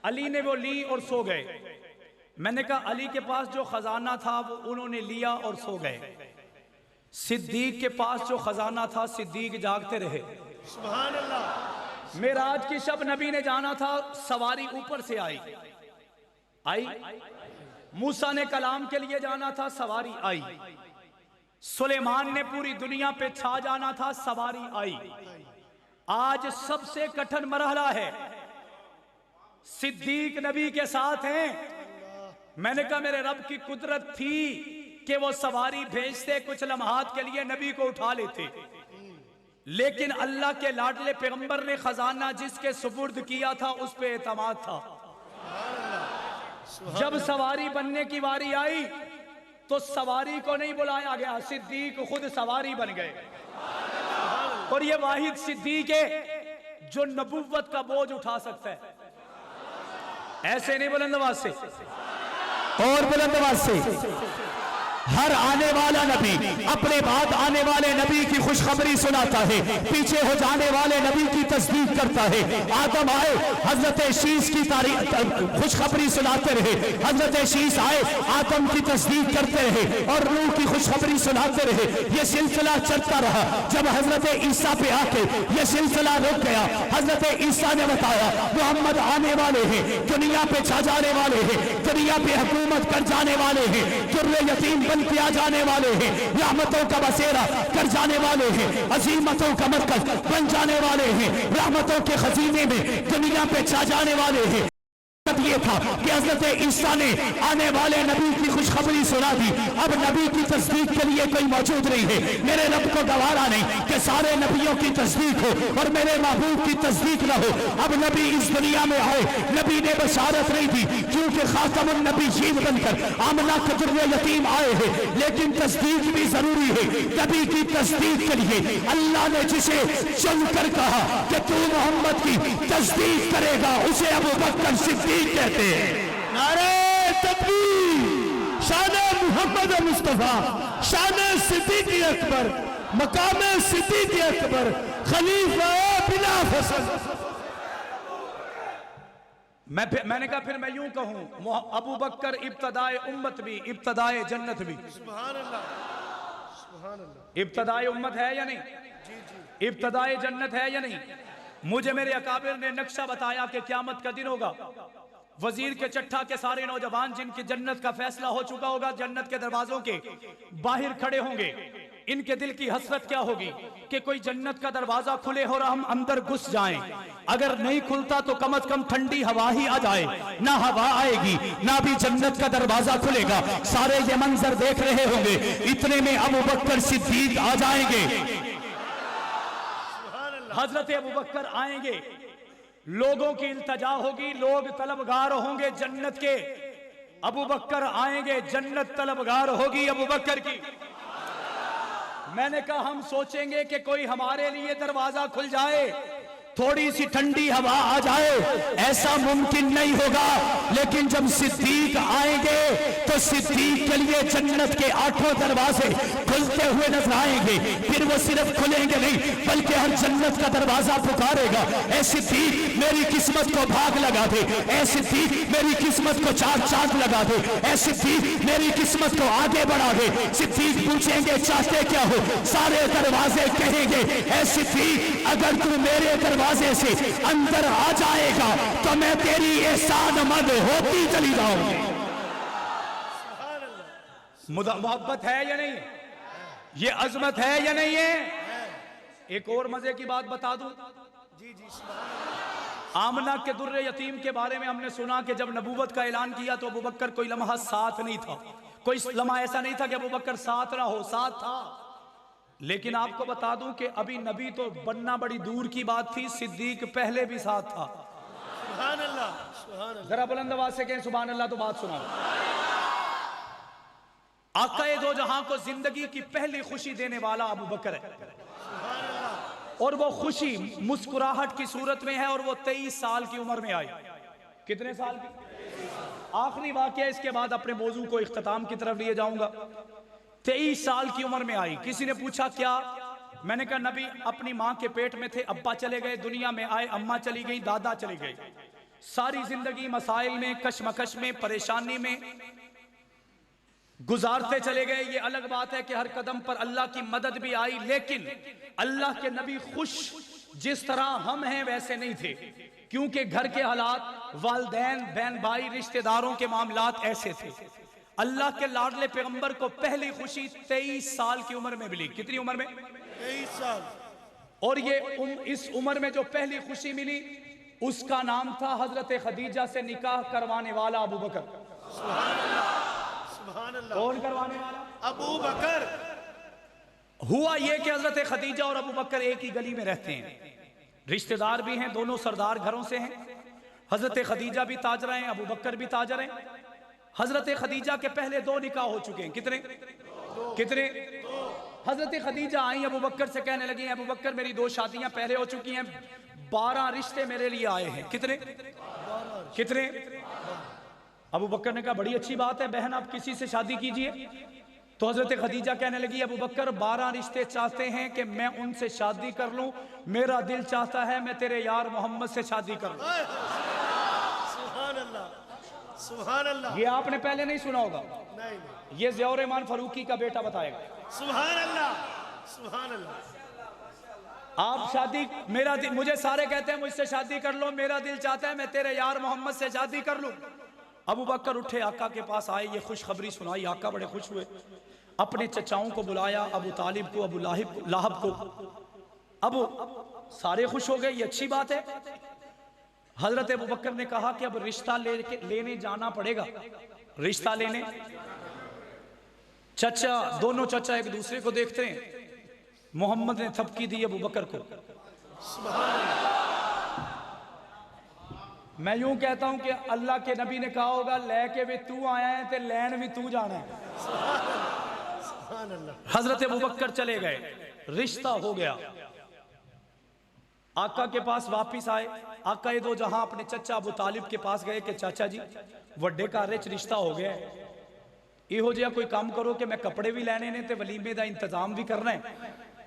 अली ने वो ली और सो गए। मैंने कहा अली के पास जो खजाना था वो उन्होंने लिया और सो गए। सिद्दीक के पास जो खजाना था, सिद्दीक जागते रहे। सुभान अल्लाह। मेराज की शब नबी ने जाना था, सवारी ऊपर से आई। मूसा ने कलाम के लिए जाना था, सवारी आई। सुलेमान ने पूरी दुनिया पे छा जाना था, सवारी आई। आज सबसे कठिन मरहला है, सिद्दीक नबी के साथ हैं। मैंने कहा मेरे रब की कुदरत थी कि वो सवारी भेजते, कुछ लम्हात के लिए नबी को उठा लेते, लेकिन अल्लाह के लाडले पैगंबर ने खजाना जिसके सुपुर्द किया था उस पे एतमाद था। जब सवारी बनने की बारी आई तो सवारी को नहीं बुलाया गया, सिद्दीक खुद सवारी बन गए। और ये वाहिद सिद्दीक है जो नबुव्वत का बोझ उठा सकता है। ऐसे नहीं बुलंद आवाज से और बुलंद आवाज से हर आने वाला नबी अपने बाद आने वाले नबी की खुशखबरी सुनाता है, पीछे हो जाने वाले नबी की तस्दीक करता है। आदम आए, हजरत शीस की तारीख खुशखबरी सुनाते रहे, हजरत शीस आए, आदम की तस्दीक करते रहे और रूह की खुशखबरी सुनाते रहे। यह सिलसिला चलता रहा। जब हजरत ईसा पे आके यह सिलसिला रुक गया, हजरत ईसा ने बताया मोहम्मद आने वाले हैं, दुनिया पे छा जाने वाले हैं, दुनिया पे हुकूमत कर जाने वाले हैं, जुर्रे यतीम किया जाने वाले हैं, रहमतों का बसेरा कर जाने वाले हैं, अजीमतों का मरकज बन जाने वाले हैं, रहमतों के खजीने में दुनिया पे छा जाने वाले हैं। ये था कि हजरत ईसा ने आने वाले नबी की खुशखबरी सुना दी। अब नबी की तस्दीक के लिए कोई मौजूद नहीं है। मेरे रब को गवारा नहीं कि सारे नबियों की तस्दीक हो और मेरे महबूब की तस्दीक न हो। अब नबी इस दुनिया में आए, नबी ने बशारत नहीं दी क्योंकि खातमुन नबीयीन बनकर आमना के जुर्रे यतीम आए हैं, लेकिन तस्दीक भी जरूरी है। नबी की तस्दीक के लिए अल्लाह ने जिसे चुनकर कहा कि तू मोहम्मद की तस्दीक करेगा उसे अबू बकर सिद्दीक कहते हैं। नारे तकबीर, शान मोहम्मद मुस्तफा, शान सिद्दीक अकबर, मकाम सिद्दीक अकबर, खलीफा बिला फसल। मैंने कहा फिर मैं यूं कहूं, अबू बकर इब्तदाए उम्मत भी, इब्तदाए जन्नत भी। सुभान अल्लाह, सुभान अल्लाह। इब्तदाए उम्मत है या नहीं? इब्तदाए जन्नत है या नहीं? मुझे मेरे अकाबिर ने नक्शा बताया कि क़यामत का दिन होगा, वजीर के चट्ठा के सारे नौजवान जिनकी जन्नत का फैसला हो चुका होगा जन्नत के दरवाजों के बाहर खड़े होंगे। इनके दिल की हसरत क्या होगी कि कोई जन्नत का दरवाजा खुले और हम अंदर घुस जाएं। अगर नहीं खुलता तो कम से कम ठंडी हवा ही आ जाए। ना हवा आएगी ना भी जन्नत का दरवाजा खुलेगा। सारे ये मंजर देख रहे होंगे, इतने में अबू बकर सिद्दीक आ जाएंगे। हजरत अबू बकर आएंगे, लोगों की इल्तजा होगी, लोग तलबगार होंगे जन्नत के। अबू बकर आएंगे, जन्नत तलबगार होगी अबू बकर की। मैंने कहा हम सोचेंगे कि कोई हमारे लिए दरवाजा खुल जाए, थोड़ी सी ठंडी हवा आ जाए, ऐसा मुमकिन नहीं होगा। लेकिन जब सिद्दीक आएंगे तो सिद्दीक के लिए जन्नत के 8 दरवाजे खुलते हुए नजर आएंगे। फिर वो सिर्फ खुलेंगे नहीं बल्कि हर जन्नत का दरवाजा पुकारेगा, ऐ सिद्दीक मेरी किस्मत को भाग लगा दे, ऐ सिद्दीक मेरी किस्मत को चार चांद लगा दे, ऐ सिद्दीक मेरी किस्मत को आगे बढ़ा दे। सिद्दीक पूछेंगे चाहते क्या हो, सारे दरवाजे कहेंगे ऐ सिद्दीक अगर तू मेरे दरवाजे से अंदर आ जाएगा तो मैं तेरी एहसानमंद होती चली जाऊंगी। मोहब्बत है या नहीं? ये अजमत है या नहीं है? एक और मजे की बात बता दूं। जी जी, आमना के दुर्रे यतीम के बारे में हमने सुना कि जब नबूवत का ऐलान किया तो अबू बकर कोई लम्हा साथ नहीं था। कोई लम्हा ऐसा नहीं था कि अबू बकर साथ ना हो, साथ था। लेकिन आपको बता दूं कि अभी नबी तो बनना बड़ी दूर की बात थी, सिद्दीक पहले भी साथ था। सुभान अल्लाह, सुभान अल्लाह। जरा बुलंद आवाज से कहें सुभान अल्लाह तो बात सुना। आकाए दो जहां को जिंदगी की पहली खुशी देने वाला अबू बकर है, और वो खुशी मुस्कुराहट की सूरत में है, और वो 23 साल की उम्र में आई। कितने साल की? आखिरी वाकया, इसके बाद अपने मौजू को इख्तिताम की तरफ लिए जाऊंगा। 23 साल की उम्र में आई। किसी ने पूछा क्या? मैंने कहा नबी अपनी मां के पेट में थे, अब्बा चले गए, दुनिया में आए, अम्मा चली गई, दादा चले गए, सारी जिंदगी मसाइल में, कशमकश में, परेशानी में गुजारते चले गए। ये अलग बात है कि हर कदम पर अल्लाह की मदद भी आई, लेकिन अल्लाह के नबी खुश जिस तरह हम हैं वैसे नहीं थे, क्योंकि घर के हालात, वालिदैन, बहन भाई, रिश्तेदारों के मामलात ऐसे थे। अल्लाह के लाडले पैगंबर को पहली खुशी 23 साल की उम्र में मिली। कितनी उम्र में? 23 साल। और ये इस उम्र में जो पहली खुशी मिली उसका नाम था हजरत खदीजा से निकाह करवाने वाला अबू बकर। सुभान अल्लाह, सुभान अल्लाह। कौन करवाने वाला? अबू बकर। हुआ ये कि हजरत खदीजा और अबू बकर एक ही गली में रहते हैं, रिश्तेदार भी हैं, दोनों सरदार घरों से हैं। हजरत खदीजा भी ताजरा हैं, अबू बकर भी ताजर हैं। हजरत खदीजा के पहले 2 निकाह हो चुके हैं। कितने कितने? हजरत खदीजा आई अबू बकर से कहने लगी, अबू बकर मेरी 2 शादियां पहले हो चुकी हैं, 12 रिश्ते मेरे लिए आए हैं। कितने कितने? अबू बकर ने कहा बड़ी अच्छी बात है बहन, आप किसी से शादी कीजिए। तो हजरत खदीजा कहने लगी, अबू बकर 12 रिश्ते चाहते हैं कि मैं उनसे शादी कर लूं, मेरा दिल चाहता है मैं तेरे यार मोहम्मद से शादी कर लूं। सुभान अल्लाह, सुभान अल्लाह। ये आपने पहले नहीं सुना होगा, नहीं, ये ज़ियाउर रहमान फारूकी का बेटा बताएगा। सुभान अल्लाह, सुभान अल्लाह। आप शादी, मेरा दिल, मुझे सारे कहते हैं मुझसे शादी कर लो, मेरा दिल चाहता है मैं तेरे यार मोहम्मद से शादी कर लूं। अबू बकर उठे, आका के पास आए, ये खुशखबरी सुनाई। आका बड़े खुश हुए, अपने चचाओं को बुलाया, अबू तालिब को, अबू लाहब को। अब सारे खुश हो गए, ये अच्छी बात है। हजरत अबू बकर ने कहा कि अब रिश्ता लेने जाना पड़ेगा। रिश्ता लेने चचा, दोनों चचा एक दूसरे को देखते हैं। मोहम्मद ने थपकी दी अबू बकर को। मैं यूं कहता हूं कि अल्लाह के नबी ने कहा होगा, लेके भी तू आया है तो लैन भी तू जाना है। हजरत अबू बकर चले गए, रिश्ता हो गया। आका के पास वापिस आए। आका ये 2 जहां अपने चचा अबू तालिब के पास गए कि चाचा जी वड्डे घर च रिश्ता हो गया है, इहो जिहा कोई काम करो कि मैं कपड़े भी लैने ने ते वलीमे का इंतजाम भी करना है।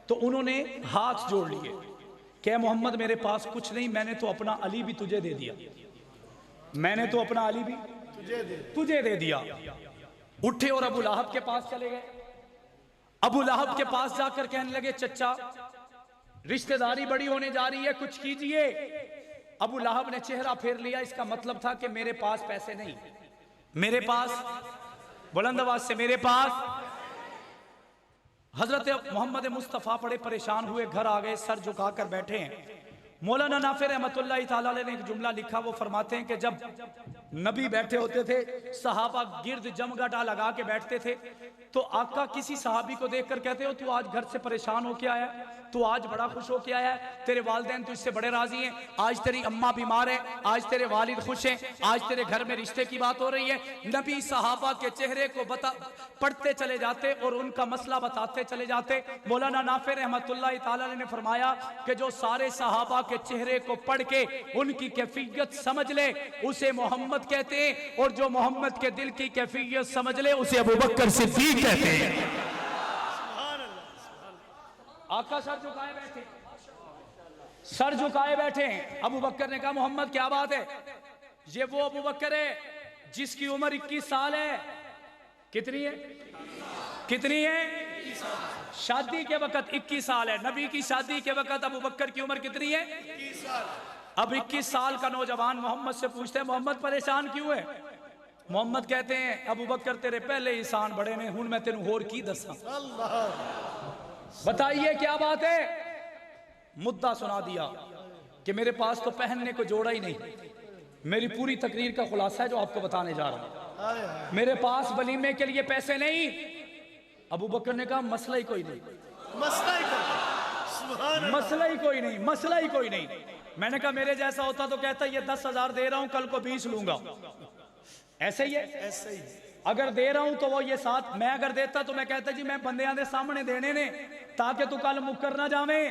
तो उन्होंने हाथ जोड़ लिए, क्या मोहम्मद मेरे पास कुछ नहीं, मैंने तो अपना अली भी तुझे दे दिया, मैंने तो अपना अली भी तुझे दे दिया। उठे और अबू लाहब के पास चले गए। अबू लाहब के पास जाकर कहने लगे, चचा रिश्तेदारी बड़ी होने जा रही है, कुछ कीजिए। अबू लाहब ने चेहरा फेर लिया, इसका मतलब था कि मेरे पास पैसे नहीं, मेरे पास, बुलंद आवाज से, मेरे पास। हजरत मोहम्मद मुस्तफ़ा बड़े परेशान हुए, घर आ गए, सर झुकाकर बैठे हैं। मौलाना नाफिर रहमतुल्लाह तआला अलैह ने एक जुमला लिखा, वो फरमाते हैं कि जब नबी बैठे होते थे, सहाबा गिर्द जमगटा लगा के बैठते थे, तो आका किसी सहाबी को देखकर कहते हो, तू आज घर से परेशान होके आया, तू आज बड़ा खुश होके आया है, तेरे वालिदैन तुझसे बड़े राजी हैं, आज तेरी अम्मा बीमार है, आज तेरे वालिद खुश हैं, आज तेरे घर में रिश्ते की बात हो रही है। नबी सहाबा के चेहरे को पढ़ते चले जाते और उनका मसला बताते चले जाते। मौलाना नाफिर रहमतुल्लाह तआला अलैह ने फरमाया कि जो सारे सहाबा के चेहरे को पढ़ के उनकी कैफियत समझ ले, उसे मोहम्मद कहते हैं, और जो मोहम्मद के दिल की कैफियत समझ ले, उसे अबू बकर सिद्दीक कहते हैं। आका सर झुकाए बैठे, सर झुकाए बैठे हैं। अबू बकर ने कहा, मोहम्मद क्या बात है? ये वो अबू बकर है जिसकी उम्र 21 साल है। कितनी है? कितनी है? शादी के वक्त 21 साल है। नबी की शादी के वक्त अबू बकर की उम्र कितनी है? 21 साल। अब 21 साल का नौजवान मोहम्मद से पूछते हैं, मोहम्मद परेशान क्यों है? मोहम्मद कहते हैं, अबू बकर तेरे पहले इंसान बड़े ने, हुन मैं तेनू होर की दसा, बताइए क्या बात है? मुद्दा सुना दिया कि मेरे पास तो पहनने को जोड़ा ही नहीं। मेरी पूरी तकरीर का खुलासा है जो आपको बताने जा रहा हूं। मेरे पास वलीमे के लिए पैसे नहीं। अबू बकर ने कहा, मसला ही कोई नहीं, मसला ही कोई नहीं, मसला ही कोई नहीं। मैंने कहा मेरे जैसा होता तो कहता ये 10,000 दे रहा हूं, कल को 20 लूंगा। ऐसे ही है, ऐसे ही। अगर दे रहा हूं तो वो ये 7, मैं अगर देता तो मैं कहता जी मैं बंदियां दे सामने देने ने, ताकि तू कल मुकर ना जावे।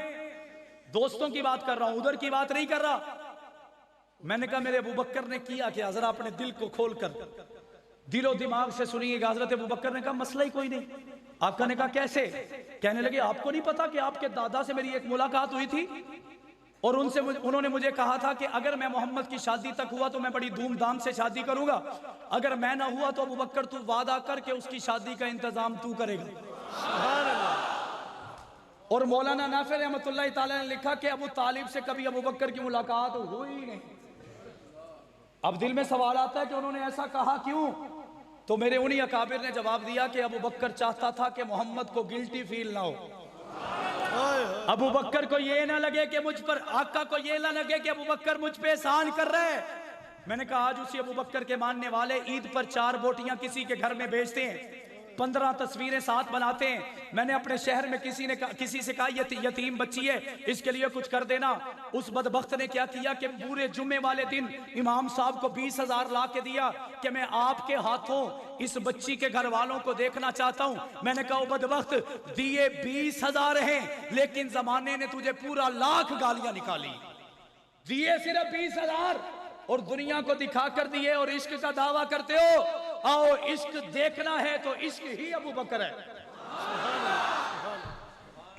दोस्तों की बात कर रहा हूं, उधर की बात नहीं कर रहा। मैंने कहा मेरे अबू बकर ने किया क्या, जरा अपने दिल को खोल कर दिलो दिमाग से सुनिएगा। हजरत अबू बकर ने कहा मसला ही कोई नहीं। आका ने कहा कैसे? कहने लगे, आपको नहीं पता कि आपके दादा से मेरी एक मुलाकात हुई थी और उन्होंने मुझे कहा था कि अगर मैं मोहम्मद की शादी तक हुआ तो मैं बड़ी धूमधाम से शादी करूंगा, अगर मैं ना हुआ तो अबू बकर तू वादा करके उसकी शादी का इंतजाम तू करेगा। और मौलाना नाफिर रहमतुल्लाह तआला ने लिखा कि अबू तालिब से कभी अबू बकर की मुलाकात हुई नहीं। अब दिल में सवाल आता है कि उन्होंने ऐसा कहा क्यों? तो मेरे उन्हीं अकाबिर ने जवाब दिया कि अबू बकर चाहता था कि मोहम्मद को गिल्टी फील ना हो, अबू बकर को ये ना लगे कि मुझ पर, आका को ये ना लगे कि अबू बकर मुझ पे एहसान कर रहे हैं। मैंने कहा आज उसी अबू बकर के मानने वाले ईद पर 4 बोटियां किसी के घर में भेजते हैं, 15 तस्वीरें साथ बनाते हैं। मैंने अपने शहर में किसी से कहा यतीम बच्ची है, इसके लिए कुछ कर देना। उस बदबख्त ने क्या किया कि पूरे जुम्मे वाले दिन इमाम साहब को 20,000 ला के दिया कि मैं आपके हाथों इस बच्ची के घर वालों को देखना चाहता हूं। मैंने कहा बदबख्त, दिए 20,000 हैं लेकिन जमाने ने तुझे पूरा 1,00,000 गालियां निकाली। दिए सिर्फ 20,000 और दुनिया को दिखा कर दिए और इश्क का दावा करते हो। आओ इश्क देखना है तो इश्क ही अबू बकर है,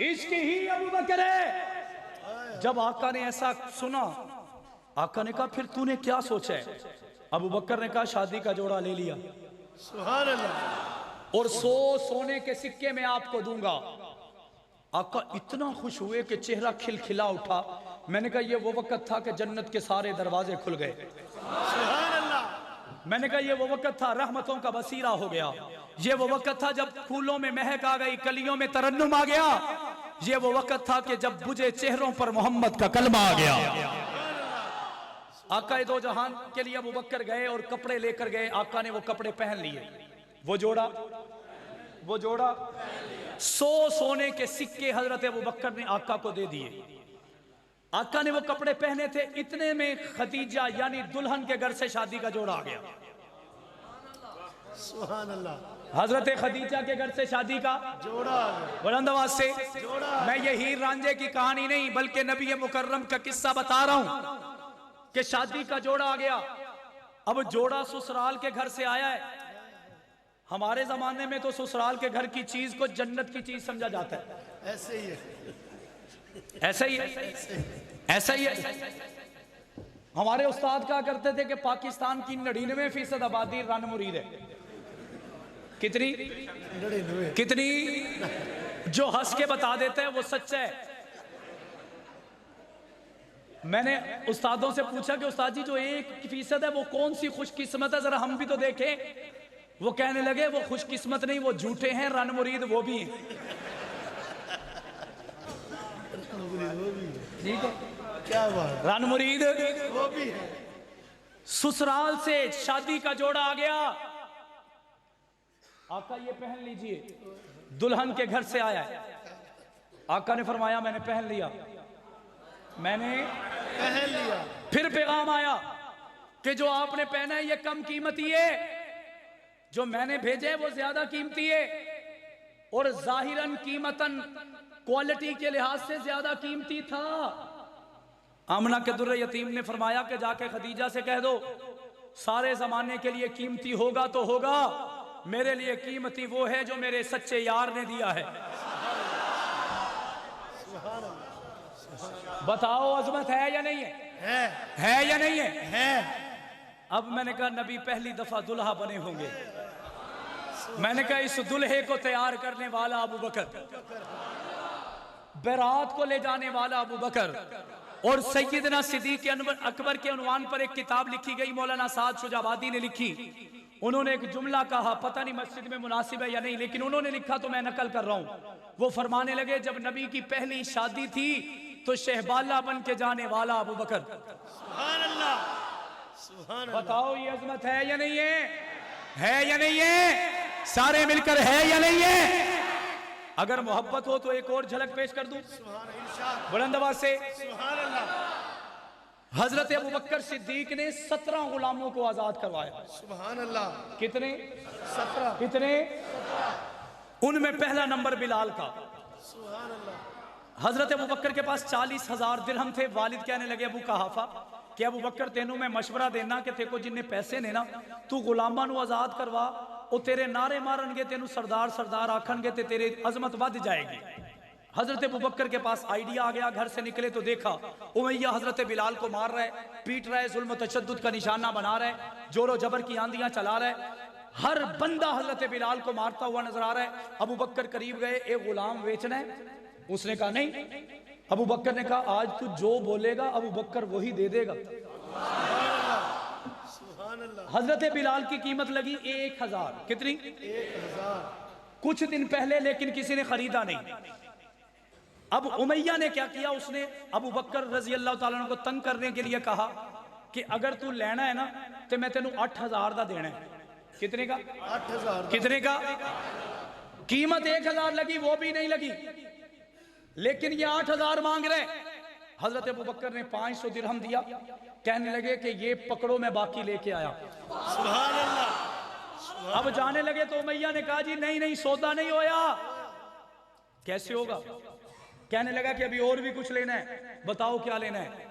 इश्क ही अबू बकर है। जब आका ने ऐसा सुना, आका ने कहा फिर तूने क्या सोचा है? अबू बकर ने कहा शादी का जोड़ा ले लिया, सुभान अल्लाह, और 100 सोने के सिक्के मैं आपको दूंगा। आका इतना खुश हुए कि चेहरा खिलखिला उठा। मैंने कहा ये वो वक्त था कि जन्नत के सारे दरवाजे खुल गए। सुभान अल्लाह। मैंने कहा ये वो वक्त था रहमतों का बसीरा हो गया। ये वो वक्त था जब फूलों में महक आ गई, कलियों में तरन्नुम आ गया। ये वो वक्त था कि जब बुझे चेहरों पर मोहम्मद का कलमा आ गया। आका दो जहान के लिए अबू बकर गए और कपड़े लेकर गए। आका ने वो कपड़े पहन लिए, वो जोड़ा 100 सोने के सिक्के हजरत अबू बकर ने आका को दे दिए। आका ने वो कपड़े पहने थे, इतने में खदीजा यानी दुल्हन के घर से शादी का जोड़ा आ गया। सुभान अल्लाह। हजरत खदीजा के घर से शादी का जोड़ा आ गया। बुलंद आवाज से जोड़ा। मैं ये हीर रांझे की कहानी नहीं बल्कि नबी मुकर्रम का किस्सा बता रहा हूं कि शादी का जोड़ा आ गया। अब जोड़ा ससुराल के घर से आया है। हमारे जमाने में तो ससुराल के घर की चीज को जन्नत की चीज समझा जाता है। ऐसे ही है, ऐसा ही है, ऐसा ही है। हमारे उस्ताद कहा करते थे कि पाकिस्तान की 99% आबादी रन मुरीद है। कितनी 99। कितनी? जो हंस के बता देते हैं वो सच्चा है। मैंने उस्तादों से पूछा कि उस्ताद जी जो 1% है वो कौन सी खुशकिस्मत है, जरा हम भी तो देखें। वो कहने लगे वो खुशकिस्मत नहीं, वो झूठे हैं, रन मुरीद वो भी हैं। ठीक है, क्या बात, रन मुरीद वो भी है। ससुराल से शादी का जोड़ा आ गया। आका ये पहन लीजिए, दुल्हन के घर से आया है। आका ने फरमाया मैंने पहन लिया, मैंने पहन लिया। फिर पैगाम आया कि जो आपने पहना है ये कम कीमती है, जो मैंने भेजे वो ज्यादा कीमती है और जाहिरन कीमतन क्वालिटी के लिहाज से ज्यादा कीमती था। आमना के दुर्रे यतीम ने फरमाया कि जाके खदीजा से कह दो सारे जमाने के लिए कीमती होगा तो होगा, मेरे लिए कीमती वो है जो मेरे सच्चे यार ने दिया है। बताओ अजमत है या नहीं है या नहीं है? अब मैंने कहा नबी पहली दफा दुल्हा बने होंगे। मैंने कहा इस दुल्हे को तैयार करने वाला अबू बकर, बारात को ले जाने वाला अबू बकर और सैयदना सिद्दीक अकबर के उन्वान पर एक किताब लिखी गई, मौलाना साद शुजाबादी ने लिखी। उन्होंने एक जुमला कहा, पता नहीं मस्जिद में मुनासिब है या नहीं, लेकिन उन्होंने लिखा तो मैं नकल कर रहा हूं। वो फरमाने लगे जब नबी की पहली शादी थी तो शहबाला बन के जाने वाला अबू बकर। सुभान अल्लाह, सुभान अल्लाह। बताओ ये अजमत है या नहीं है या नहीं है? सारे मिलकर है या नहीं है? अगर मोहब्बत हो तो एक और झलक पेश कर दूं बुलंद आवाज से। सुभान अल्लाह। हजरत अबू बकर सिद्दीक ने 17 गुलामों को आजाद करवाया। सुभान अल्लाह। कितने? 17। कितने? उनमें पहला नंबर बिलाल का। सुभान अल्लाह। हजरत अबू बकर के पास 40,000 दिरहम थे। वालिद कहने लगे अबू कहाफा कि अबू बकर तेनू मैं मशवरा देना कि तेको जिन्ने पैसे ने ना तू गुलामां नू आजाद करवा, वो तेरे नारे मारनगे, तेनू सरदार सरदार आखनगे ते तेरी अजमत बढ़ जाएगी। हजरत अबू बकर के पास आइडिया आ गया। घर से निकले तो देखा उमैया हजरत बिलाल को मार रहा है, पीट रहा है, जुल्म तशद्दुद का निशाना बना रहा है, जोरो जबर की आंधियां चला रहा है। हर बंदा हजरत बिलाल को मारता हुआ नजर आ रहा है। अबू बकर करीब गए, एक गुलाम बेचना है। उसने कहा नहीं। अबू बकर ने कहा आज तू जो बोलेगा अबू बकर वही दे देगा। हजरत बिलाल की कीमत लगी 1,000। कितनी? 1,000। कुछ दिन पहले, लेकिन किसी ने खरीदा नहीं। अब उमैया ने क्या किया, उसने अबू बकर रजी अल्लाह तआला अन्हु को तंग करने के लिए कहा कि अगर तू लेना है ना तो मैं तेनू 8,000 का देना है। कितने का? 8,000 कितने का? कीमत 1,000 लगी, वो भी नहीं लगी, लेकिन ये 8,000 मांग रहे। हजरत अबू बकर ने 500 दिरहम दिया, कहने लगे कि ये पकड़ो, मैं बाकी लेके आया। सुभान अल्लाह। अब जाने लगे तो उमैया ने कहा जी नहीं नहीं, सौदा नहीं होया। कैसे होगा? कहने लगा कि अभी और भी कुछ लेना है, बताओ क्या लेना है।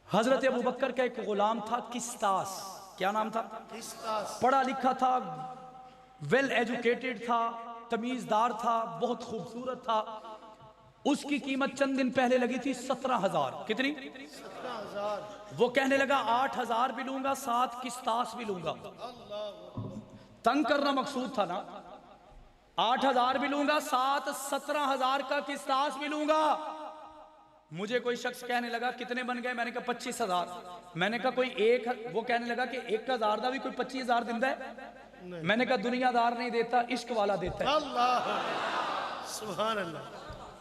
हजरत अबू बकर का एक गुलाम था किस्तास, क्या नाम था? किस्तास। पढ़ा लिखा था, वेल एजुकेटेड था, तमीजदार था, बहुत खूबसूरत था। उसकी कीमत चंद दिन पहले लगी थी 17,000। कितनी? 17,000। वो कहने लगा 8,000 भी लूंगा, 7 किस्तास भी लूंगा। तंग करना मकसूद था ना। 8,000 भी लूंगा, 7 17,000 का किस्तास भी लूंगा। मुझे कोई शख्स कहने लगा कितने बन गए? मैंने कहा 25,000। मैंने कहा कोई एक, वो कहने लगा कि 1,000 का भी कोई 25,000 दिंदा है। मैंने कहा दुनियादार नहीं देता, इश्क वाला देता है। अल्लाह सुभान अल्लाह।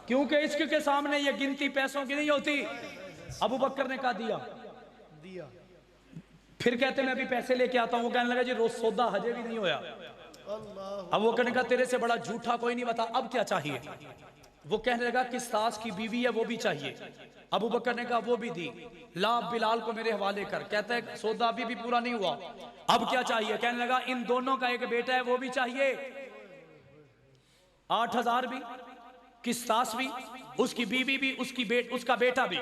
क्योंकि इश्क के सामने ये गिनती पैसों की नहीं होती। अबू बकर ने कहा दिया। दिया। फिर कहते मैं अभी पैसे लेके आता हूँ। वो कहने लगा जी रोज सौदा हजे भी नहीं होया। अल्लाह। अब वो कहने का तेरे से बड़ा झूठा कोई नहीं, बता अब क्या चाहिए। वो कहने लगा कि सास की बीवी है वो भी चाहिए। अबू बकर ने कहा वो भी दी। ला बिलाल को मेरे हवाले कर। कहता है सौदा अभी भी पूरा नहीं हुआ, अब क्या चाहिए। कहने लगा इन दोनों का एक बेटा है वो भी चाहिए। 8,000 भी, किस्तास भी, उसकी बीवी भी, उसका बेटा भी।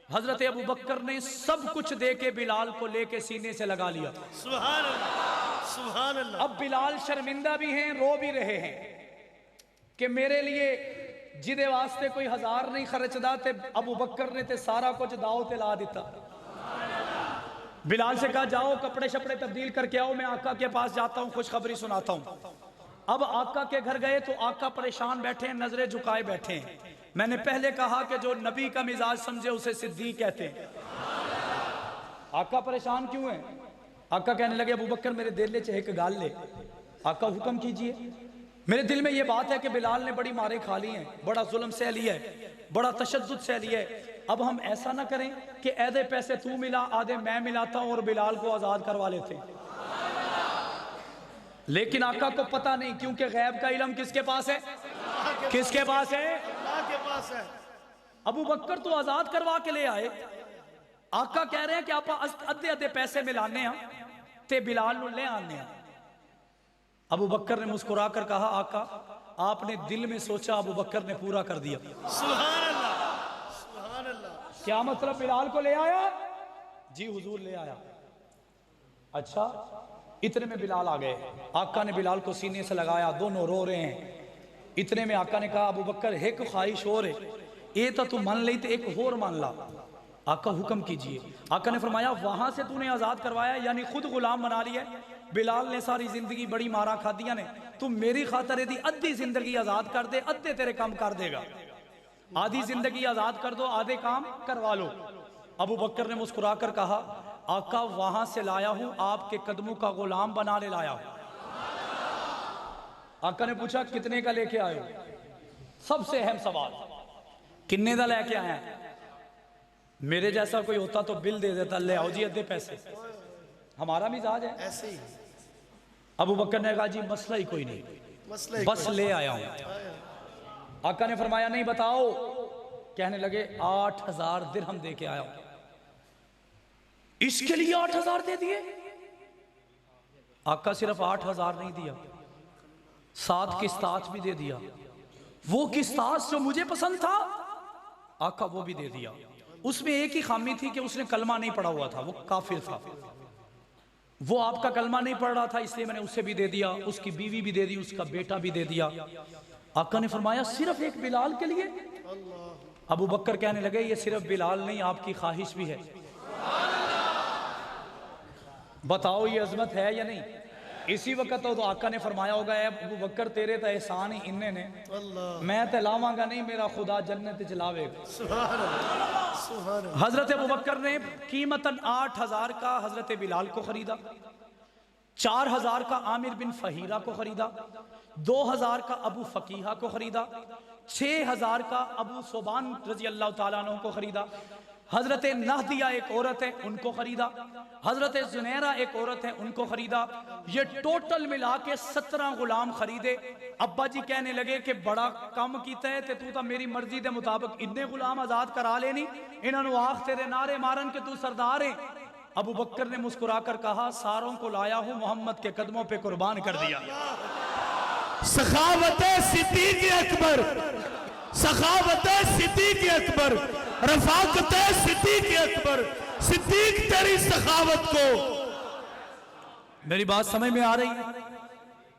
हजरत अबू बकर ने सब कुछ दे के बिलाल को लेके सीने से लगा लिया। सुभान अल्लाह सुभान अल्लाह। अब बिलाल शर्मिंदा भी हैं, रो भी रहे हैं कि मेरे लिए जिदे वास्ते कोई 1000 नहीं खर्चदा ते अबू बकर ने ते सारा कुछ दाव ते ला दिता। बिलाल से कहा जाओ कपड़े शपड़े तब्दील करके आओ, मैं आका के पास जाता हूँ, खुशखबरी सुनाता हूँ। अब आका के घर गए तो आका परेशान बैठे हैं, नजरें झुकाए बैठे हैं। मैंने पहले कहा कि जो नबी का मिजाज समझे उसे सिद्दीक कहते हैं। आका परेशान क्यों है? आका कहने लगे अबू बकर मेरे दिल च एक गल ले। आका हुक्म कीजिए। मेरे दिल में ये बात है कि बिलाल ने बड़ी मारे खा ली हैं, बड़ा जुल्म सह लिया है, बड़ा तशद्दुद सह लिया है। अब हम ऐसा ना करें कि आधे पैसे तू मिला आधे मैं मिलाता हूं और बिलाल को आजाद करवा लेते हैं। लेकिन आका को पता नहीं, क्योंकि गैब का इल्म किसके पास है? किसके पास है? अल्लाह के पास है। अबू बकर तो आजाद करवा के ले आए। आका कह रहे हैं कि आप अद्धे अद्धे पैसे मिलाने ते बिलाल नूं ले आने। अबू बकर ने मुस्कुरा कर कहा आका आपने दिल में सोचा, अबू बकर ने पूरा कर दिया। सुभान अल्लाह सुभान अल्लाह। क्या मतलब? बिलाल को ले आया? जी हुजूर ले आया। अच्छा, इतने में बिलाल आ गए। आका ने बिलाल को सीने से लगाया, दोनों रो रहे हैं। इतने में आका ने कहा अबू बकर एक ख्वाहिश और है, ये तो तू मान ली तो एक और मान ला। आका हुक्म कीजिए। आका ने फरमाया वहां से तूने आजाद करवाया, यानी खुद गुलाम बना लिया। बिलाल ने सारी जिंदगी बड़ी मारा खादियां ने, तू मेरी खातर यदि अद्धी जिंदगी आजाद कर दे, अद्धे तेरे काम कर देगा। आधी जिंदगी आजाद कर दो, आधे काम करवा लो। अबू बकर ने मुस्कुरा कर कहा आका वहां से लाया हूं, आपके कदमों का गुलाम बना ले लाया हूं। आका ने पूछा कितने का लेके आए हो? सबसे अहम सवाल, किन्ने का लेके आया? मेरे जैसा कोई होता तो बिल दे देता, ले आओ जी अद्धे पैसे। हमारा मिजाज है ऐसे ही। अबू बकर ने कहा जी मसला ही कोई नहीं, मसला ही बस ले आया हूं। आका ने फरमाया नहीं बताओ। कहने लगे 8,000 दिरहम दे के आया हूं। इसके लिए 8,000 दे दिए? आका सिर्फ 8,000 नहीं दिया, 7 किस्तास भी दे दिया। वो किस्तास जो मुझे पसंद था आका वो भी दे दिया। उसमें एक ही खामी थी कि उसने कलमा नहीं पढ़ा हुआ था, वो काफिर था। वो आपका कलमा नहीं पढ़ रहा था, इसलिए मैंने उसे भी दे दिया, उसकी बीवी भी दे दी, उसका बेटा भी दे दिया। आका ने फरमाया सिर्फ एक बिलाल के लिए? अबू बकर कहने लगे ये सिर्फ बिलाल नहीं, आपकी ख्वाहिश भी है। बताओ ये अजमत है या नहीं? इसी वक्त तो आका ने फरमाया होगा अबू बकर तेरे तो एहसान ही इन्ने ने, मैं तो लावांगा नहीं, मेरा खुदा जन्नत च लावेगा। सुभान अल्लाह सुभान अल्लाह। हजरत अबू बकर ने कीमतन 8,000 का हजरत बिलाल को खरीदा, 4,000 का आमिर बिन फहीरा को खरीदा, 2,000 का अबू फकीहा को खरीदा, 6,000 का अबू सोबान रजी अल्लाह ताला अन्हु को खरीदा, हजरत नादिया एक औरत है, उनको खरीदा। हजरत जुनैरा एक औरत है, उनको खरीदा। ये टोटल मिला के 17 गुलाम खरीदे। अब्बा जी कहने लगे कि बड़ा कम कीता है ते तू तो मेरी मर्जी के मुताबिक इन्ने गुलाम आजाद करा लेनी, इन्होंने आख तेरे नारे मारन के तू सरदार है। अबू बकर ने मुस्कुराकर कहा, सारों को लाया हूं, मोहम्मद के कदमों पे कुर्बान कर दिया। सखावत सिद्दीक अकबर, सखावत सिद्दीक अकबर, रफाकत सिद्दीक अकबर, सिद्दीक तेरी सखावत को। मेरी बात समझ में आ रही है?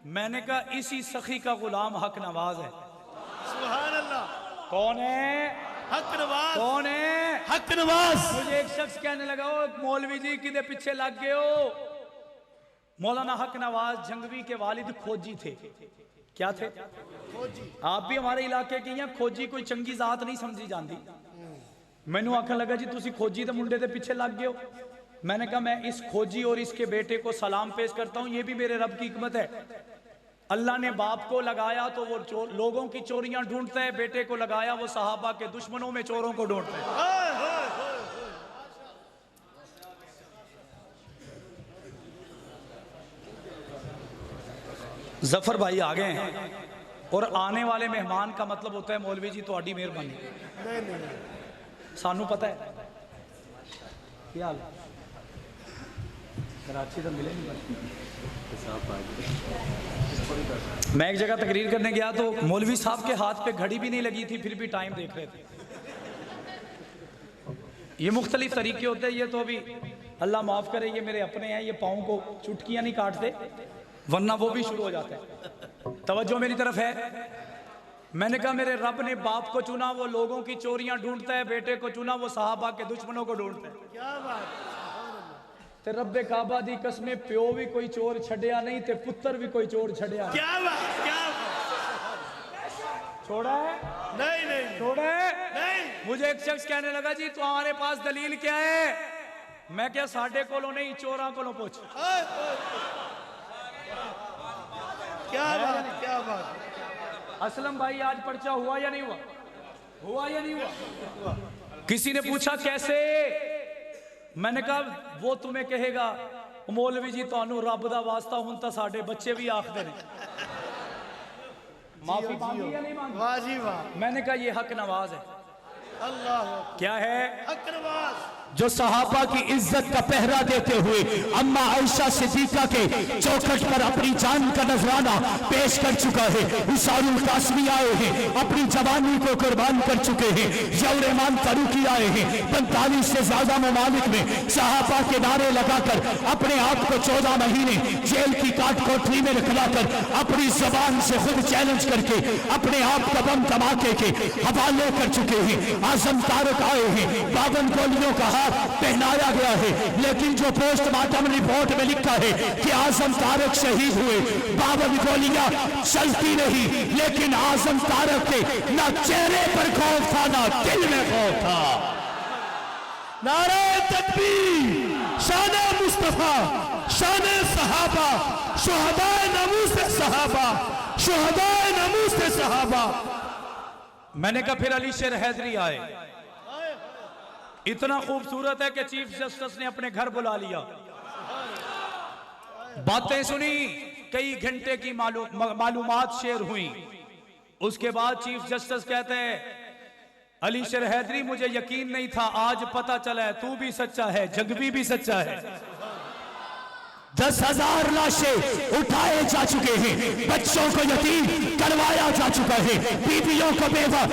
मैंने कहा इसी सखी का गुलाम हक नवाज है। सुभान अल्लाह। कौन है? हक नवाज। कौन है? हक नवाज। मुझे एक शख्स कहने लगा, ओ मौलवी जी किधे पीछे लग गए हो? मौलाना हक नवाज जंगवी के वालिद खोजी थे। क्या थे? खोजी। आप भी हमारे इलाके के हैं। खोजी कोई चंगी जात नहीं समझी जाती। मैनू आखन लगा जी तुसी खोजी दे मुंडे दे पीछे लग गए हो। मैंने कहा मैं इस खोजी और इसके बेटे को सलाम पेश करता हूं, ये भी मेरे रब की हिकमत है। अल्लाह ने बाप को लगाया तो वो लोगों की चोरियां ढूंढता है, बेटे को लगाया वो सहाबा के दुश्मनों में चोरों को ढूंढता है। जफर भाई आ गए हैं और आने वाले मेहमान का मतलब होता है मौलवी जी थोड़ी मेहरबानी। सानू पता है क्या हाल है? कराची तो मिले नहीं। मैं एक जगह तकरीर करने गया तो मौलवी साहब के हाथ पे घड़ी भी नहीं लगी थी, फिर भी टाइम देख रहे थे। ये मुख्तलिफ तरीके होते हैं। ये तो अभी अल्लाह माफ करे, ये मेरे अपने हैं, ये पाँव को चुटकियां नहीं काटते, वरना वो भी शुरू हो जाते हैं। तवज्जो मेरी तरफ है। मैंने कहा मेरे रब ने बाप को चुना, वो लोगों की चोरियां ढूंढता है, बेटे को चुना, वो सहाबा के दुश्मनों को ढूंढता है। क्या बात। ते रब्बे काबा दी कसमें प्यो भी कोई चोर छड़िया नहीं, ते पुत्र भी कोई चोर छड़िया नहीं। क्या बात। क्या बात। छोड़ा है? नहीं नहीं छोड़ा है? नहीं। मुझे एक शख्स कहने लगा जी तुम्हारे पास दलील क्या है? मैं क्या साढ़े कोलो नहीं, चोरा कोलो पूछ। क्या बात। क्या बात। असलम भाई आज पर्चा हुआ या नहीं हुआ? हुआ या नहीं हुआ? किसी ने पूछा कैसे? मैंने कहा वो तुम्हें कहेगा मौलवी जी तुहानू रब दा वास्ता हुण तां साडे बच्चे भी आखदे ने। माफी मांगी या नहीं मांगी? वाह जी वाह। मैंने कहा ये हक नवाज है। अल्लाह। क्या है? हक नवाज। जो सहाबा की इज्जत का पहरा देते हुए अम्मा आयशा सिद्दीका के चौखट पर अपनी जान का नजराना पेश कर चुका है। उसारुल कासमी आए हैं, अपनी जवानी को कुर्बान कर चुके हैं। जौरेमान फारूकी आए हैं, 45 से ज्यादा ममालिक में सहाबा के नारे लगाकर अपने आप को 14 महीने जेल की काट कोठरी में रखलाकर अपनी जबान से खुद चैलेंज करके अपने आप का बम धमाके के हवाले कर चुके हैं। आजम तारक आए हैं, 52 गोलियों का पहनाया गया है, लेकिन जो पोस्टमार्टम रिपोर्ट में लिखा है कि आजम तारक शहीद हुए, 52 गोलियां चलती नहीं, लेकिन आजम तारक के ना चेहरे पर खौफ था ना दिल में खौफ था। नारे तकबीर, शान मुस्तफा, शान सहाबा, शुहदाए नमूस सहाबा, शुहदाए नमूस सहाबा। मैंने कहा फिर अली शेर हैदरी आए, इतना खूबसूरत है कि चीफ जस्टिस ने अपने घर बुला लिया, बातें सुनी, कई घंटे की मालूमात शेयर हुई। उसके बाद चीफ जस्टिस कहते हैं अली शेर हैदरी मुझे यकीन नहीं था, आज पता चला है तू भी सच्चा है, जंगवी भी सच्चा है। 10,000 लाशें उठाए जा चुके हैं, बच्चों को यतीम करवाया जा चुका है, बीवियों को बेवा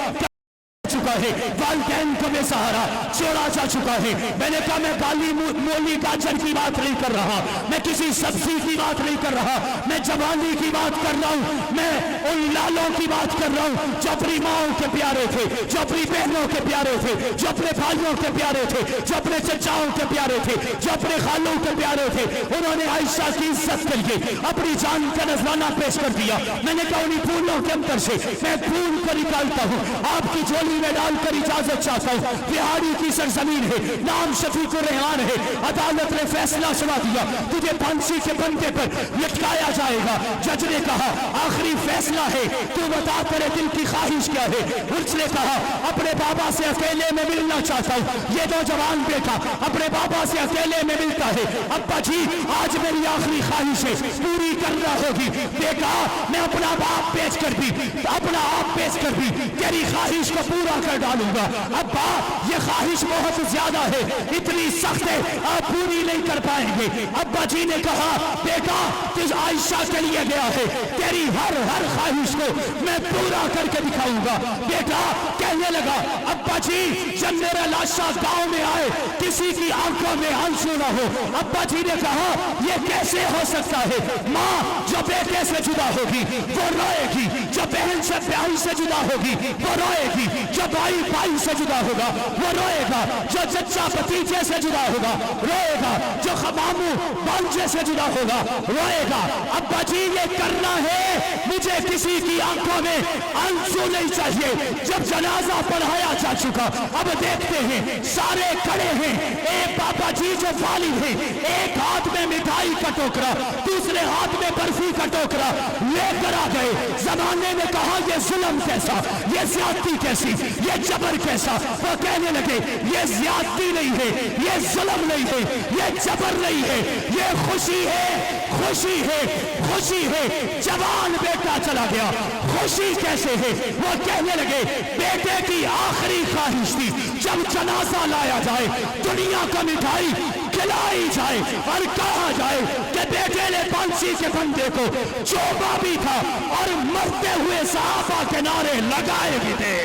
चुका है, वालिदैन को बेसहारा छोड़ा जा चुका है। मैंने कहा मैं काली मूली गाजर की बात नहीं कर रहा, मैं किसी सब्जी की बात नहीं कर रहा, मैं जवानी की बात कर रहा हूँ, मैं उन लालों की बात कर रहा हूँ जो अपनी माओं के प्यारे थे, जो अपनी बहनों के प्यारे थे, जो अपने भाइयों के प्यारे थे, जो अपने चचाओं के प्यारे थे, जो अपने खालों के प्यारे थे। उन्होंने आयशा की इज्जत करके अपनी जान का नजराना पेश कर दिया। मैंने कहा उन्हीं फूलों के अंदर से मैं फूल को निकालता हूँ, आपकी झोली में डालकर इजाजत चाहता हूँ। बिहारी की सरजमीन है, नाम शफीकुर रहमान है। अदालत ने फैसला सुना दिया, तुझे फांसी के बंदे पर लटकाया जाएगा। जज ने कहा आखिरी फैसला है, तू बता तेरे दिल की ख्वाहिश क्या है। उसने कहा अपने बाबा से अकेले में मिलना चाहता हूँ। ये नौजवान बेटा अपने बाबा से अकेले में मिलता है। अब्बा जी आज मेरी आखिरी ख्वाहिश है, पूरी करना होगी। बेटा मैं अपना बाप बेचकर भी, अपना आप बेचकर भी तेरी ख्वाहिश को पूरा कर डालूंगा। अब्बा ये ख्वाहिश बहुत ज्यादा है, इतनी सख्त है, आप पूरी नहीं कर पाएंगे। अब्बा जी ने कहा बेटा तुझ आयशा के लिए गया है, तेरी हर ख्वाहिश को मैं पूरा करके दिखाऊंगा। बेटा कहने लगा अब्बा जी जब मेरा लाशा गांव में आए किसी की आंखों में आंसू ना हो। अब्बा जी ने कहा यह कैसे हो सकता है। माँ जो बेटे से जुदा होगी वो रोएगी, जो बहन से भाई से जुदा होगी वो रोएगी, जो भाई से जुदा होगा वो रोएगा, जो चचा भतीजे से जुदा होगा रोएगा, जो खमामू भांजे से जुदा होगा रोएगा। अब्बा जी ये करना है, मुझे किसी की आंखों में आंसू नहीं चाहिए। जब जनाजा पढ़ाया जा चुका, अब देखते हैं सारे खड़े हैं। एक बाबा जी जो वालिद है, एक हाथ में मिठाई का टोकरा, दूसरे हाथ में बर्फी का टोकरा लेकर आ गए। जमाने में कहा ये जुल्म कैसा, ये ज्यादती कैसी, ये जबर कैसा। वो कहने लगे ये ज्यादती नहीं है, ये जुल्म नहीं है, ये जबर नहीं है, ये खुशी है, खुशी है, खुशी है। जवान बेटा चला गया, खुशी कैसे है। वो कहने लगे बेटे की आखिरी ख्वाहिश थी जब जनाजा लाया जाए दुनिया का मिठाई खिलाई जाए और कहा जाए कि बेटे ने फांसी के बंदे को चोबा भी था और मरते हुए सहाबा के नारे लगाए भी थे।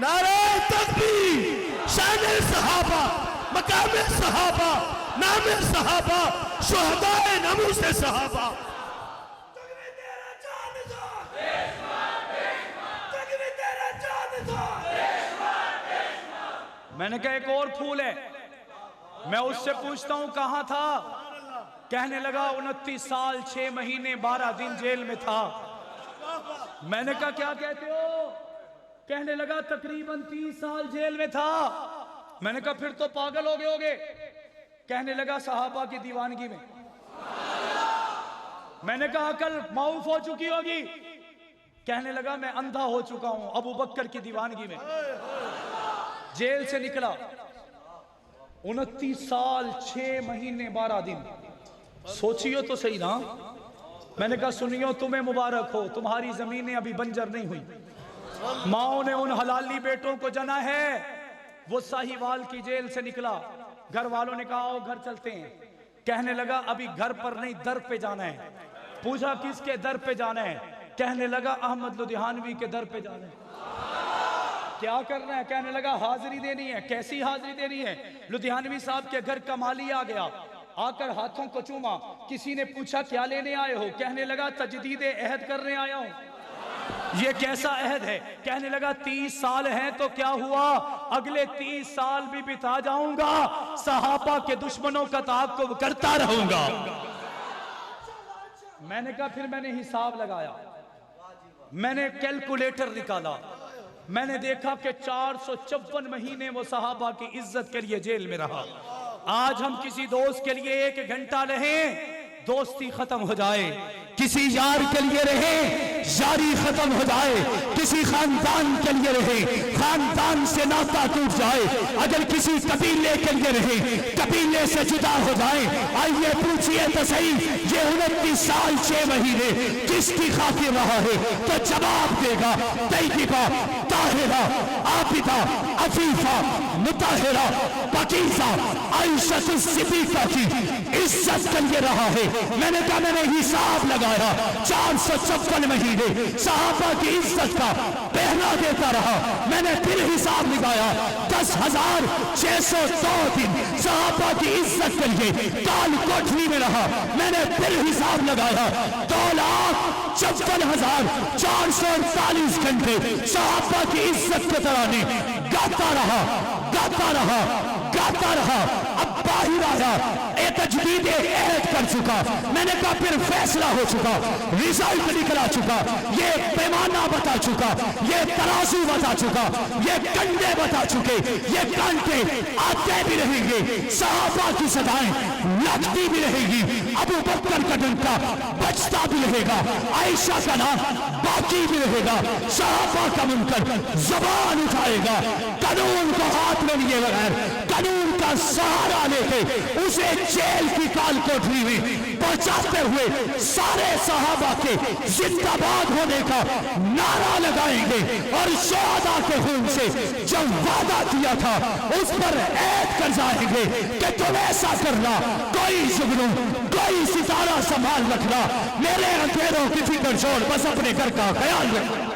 नारे तकबीर, शान सहाबा, मकाम सहाबा, नाम सहाबा, शुहदाए नमूसे सहाबा। मैंने कहा एक और फूल है, मैं उससे पूछता हूं कहां था। कहने लगा 29 साल 6 महीने 12 दिन जेल में था। मैंने कहा क्या कहते हो। कहने लगा तकरीबन 30 साल जेल में था। मैंने कहा फिर तो पागल हो गए होगे। कहने लगा सहाबा की दीवानगी में। मैंने कहा अकल माऊफ हो चुकी होगी। कहने लगा मैं अंधा हो चुका हूं अबू बकर की दीवानगी में। जेल से निकला 29 साल 6 महीने 12 दिन। सोचियो तो सही ना। मैंने कहा सुनियो तुम्हें मुबारक हो, तुम्हारी जमीनें अभी बंजर नहीं हुई। माओ ने उन हलाली बेटों को जना है। वो साहिवाल की जेल से निकला, घर वालों ने कहा आओ घर चलते हैं। कहने लगा अभी घर पर नहीं दर पे जाना है। पूछा किसके दर पे जाना है। कहने लगा अहमद लुधियानवी के दर पे जाना है। क्या करना है। कहने लगा हाजिरी देनी है। कैसी हाजिरी देनी है। लुधियानवी साहब के घर का माली आ गया, आकर हाथों को चूमा। किसी ने पूछा क्या लेने आए हो। कहने लगा तजदीद अहद करने आया हूं। ये कैसा अहद है। कहने लगा 30 साल हैं तो क्या हुआ, अगले 30 साल भी बिता जाऊंगा, सहाबा के दुश्मनों का ताक़ुब करता रहूंगा। मैंने कहा फिर मैंने हिसाब लगाया, मैंने कैलकुलेटर निकाला। मैंने देखा कि 454 महीने वो सहाबा की इज्जत के लिए जेल में रहा। आज हम किसी दोस्त के लिए 1 घंटा रहें, दोस्ती खत्म हो जाए। किसी यार के लिए रहे, यारी खत्म हो जाए। किसी खानदान के लिए रहे, खानदान से नाता टूट जाए। अगर किसी कबीले के लिए रहे, कबीले से जुदा हो जाए। आइए पूछिए तो सही, ये 29 साल 6 महीने किसकी खातिर रहा है। तो जवाब देगा तैयबा, ताहिरा, आबिदा, अफीफा, मुताहिरा, पकीज़ा, आयशा सिद्दीक़ा की इज्जत के लिए रहा है। मैंने कहा मैंने हिसाब लगाया 454 महीने सहाबा की इज्जत का पहना देता रहा। मैंने फिर हिसाब लगाया 10,602 दिन सहाबा की इज्जत के लिए काल कोठरी में रहा। मैंने फिर हिसाब लगाया 2,54,448 घंटे सहाबा की इज्जत के तराने गाता रहा, गाता रहा, गाता रहा। अब बाहर आया, एक तजदीद ऐद कर चुका। मैंने कहा फिर फैसला हो चुका, रिजल्ट निकला चुका, ये पैमाना बता चुका, ये तराजू बता चुका, ये कंडे बता चुके, ये कांटे आते भी रहेंगे, सहाबा की सदाएं लगती भी रहेगी, अबू बकर का डंका बचता भी रहेगा, आयशा का नाम बाकी भी रहेगा, सहाबा का मुनकर जबान उठाएगा। कानून को हाथ में लिए बगैर, कानून का सहारा लेके उसे जेल की काल कोठरी में पहुंचाते हुए सारे सहाबा के जिंदाबाद होने का नारा लगाएंगे और शहादा के खून से जो वादा किया था उस पर ऐद कर जाएंगे कि तुम ऐसा करना, कोई जुगनू, कोई सितारा संभाल रखना, मेरे अंधेरों की फिक्र छोड़ बस अपने घर का ख्याल रखना।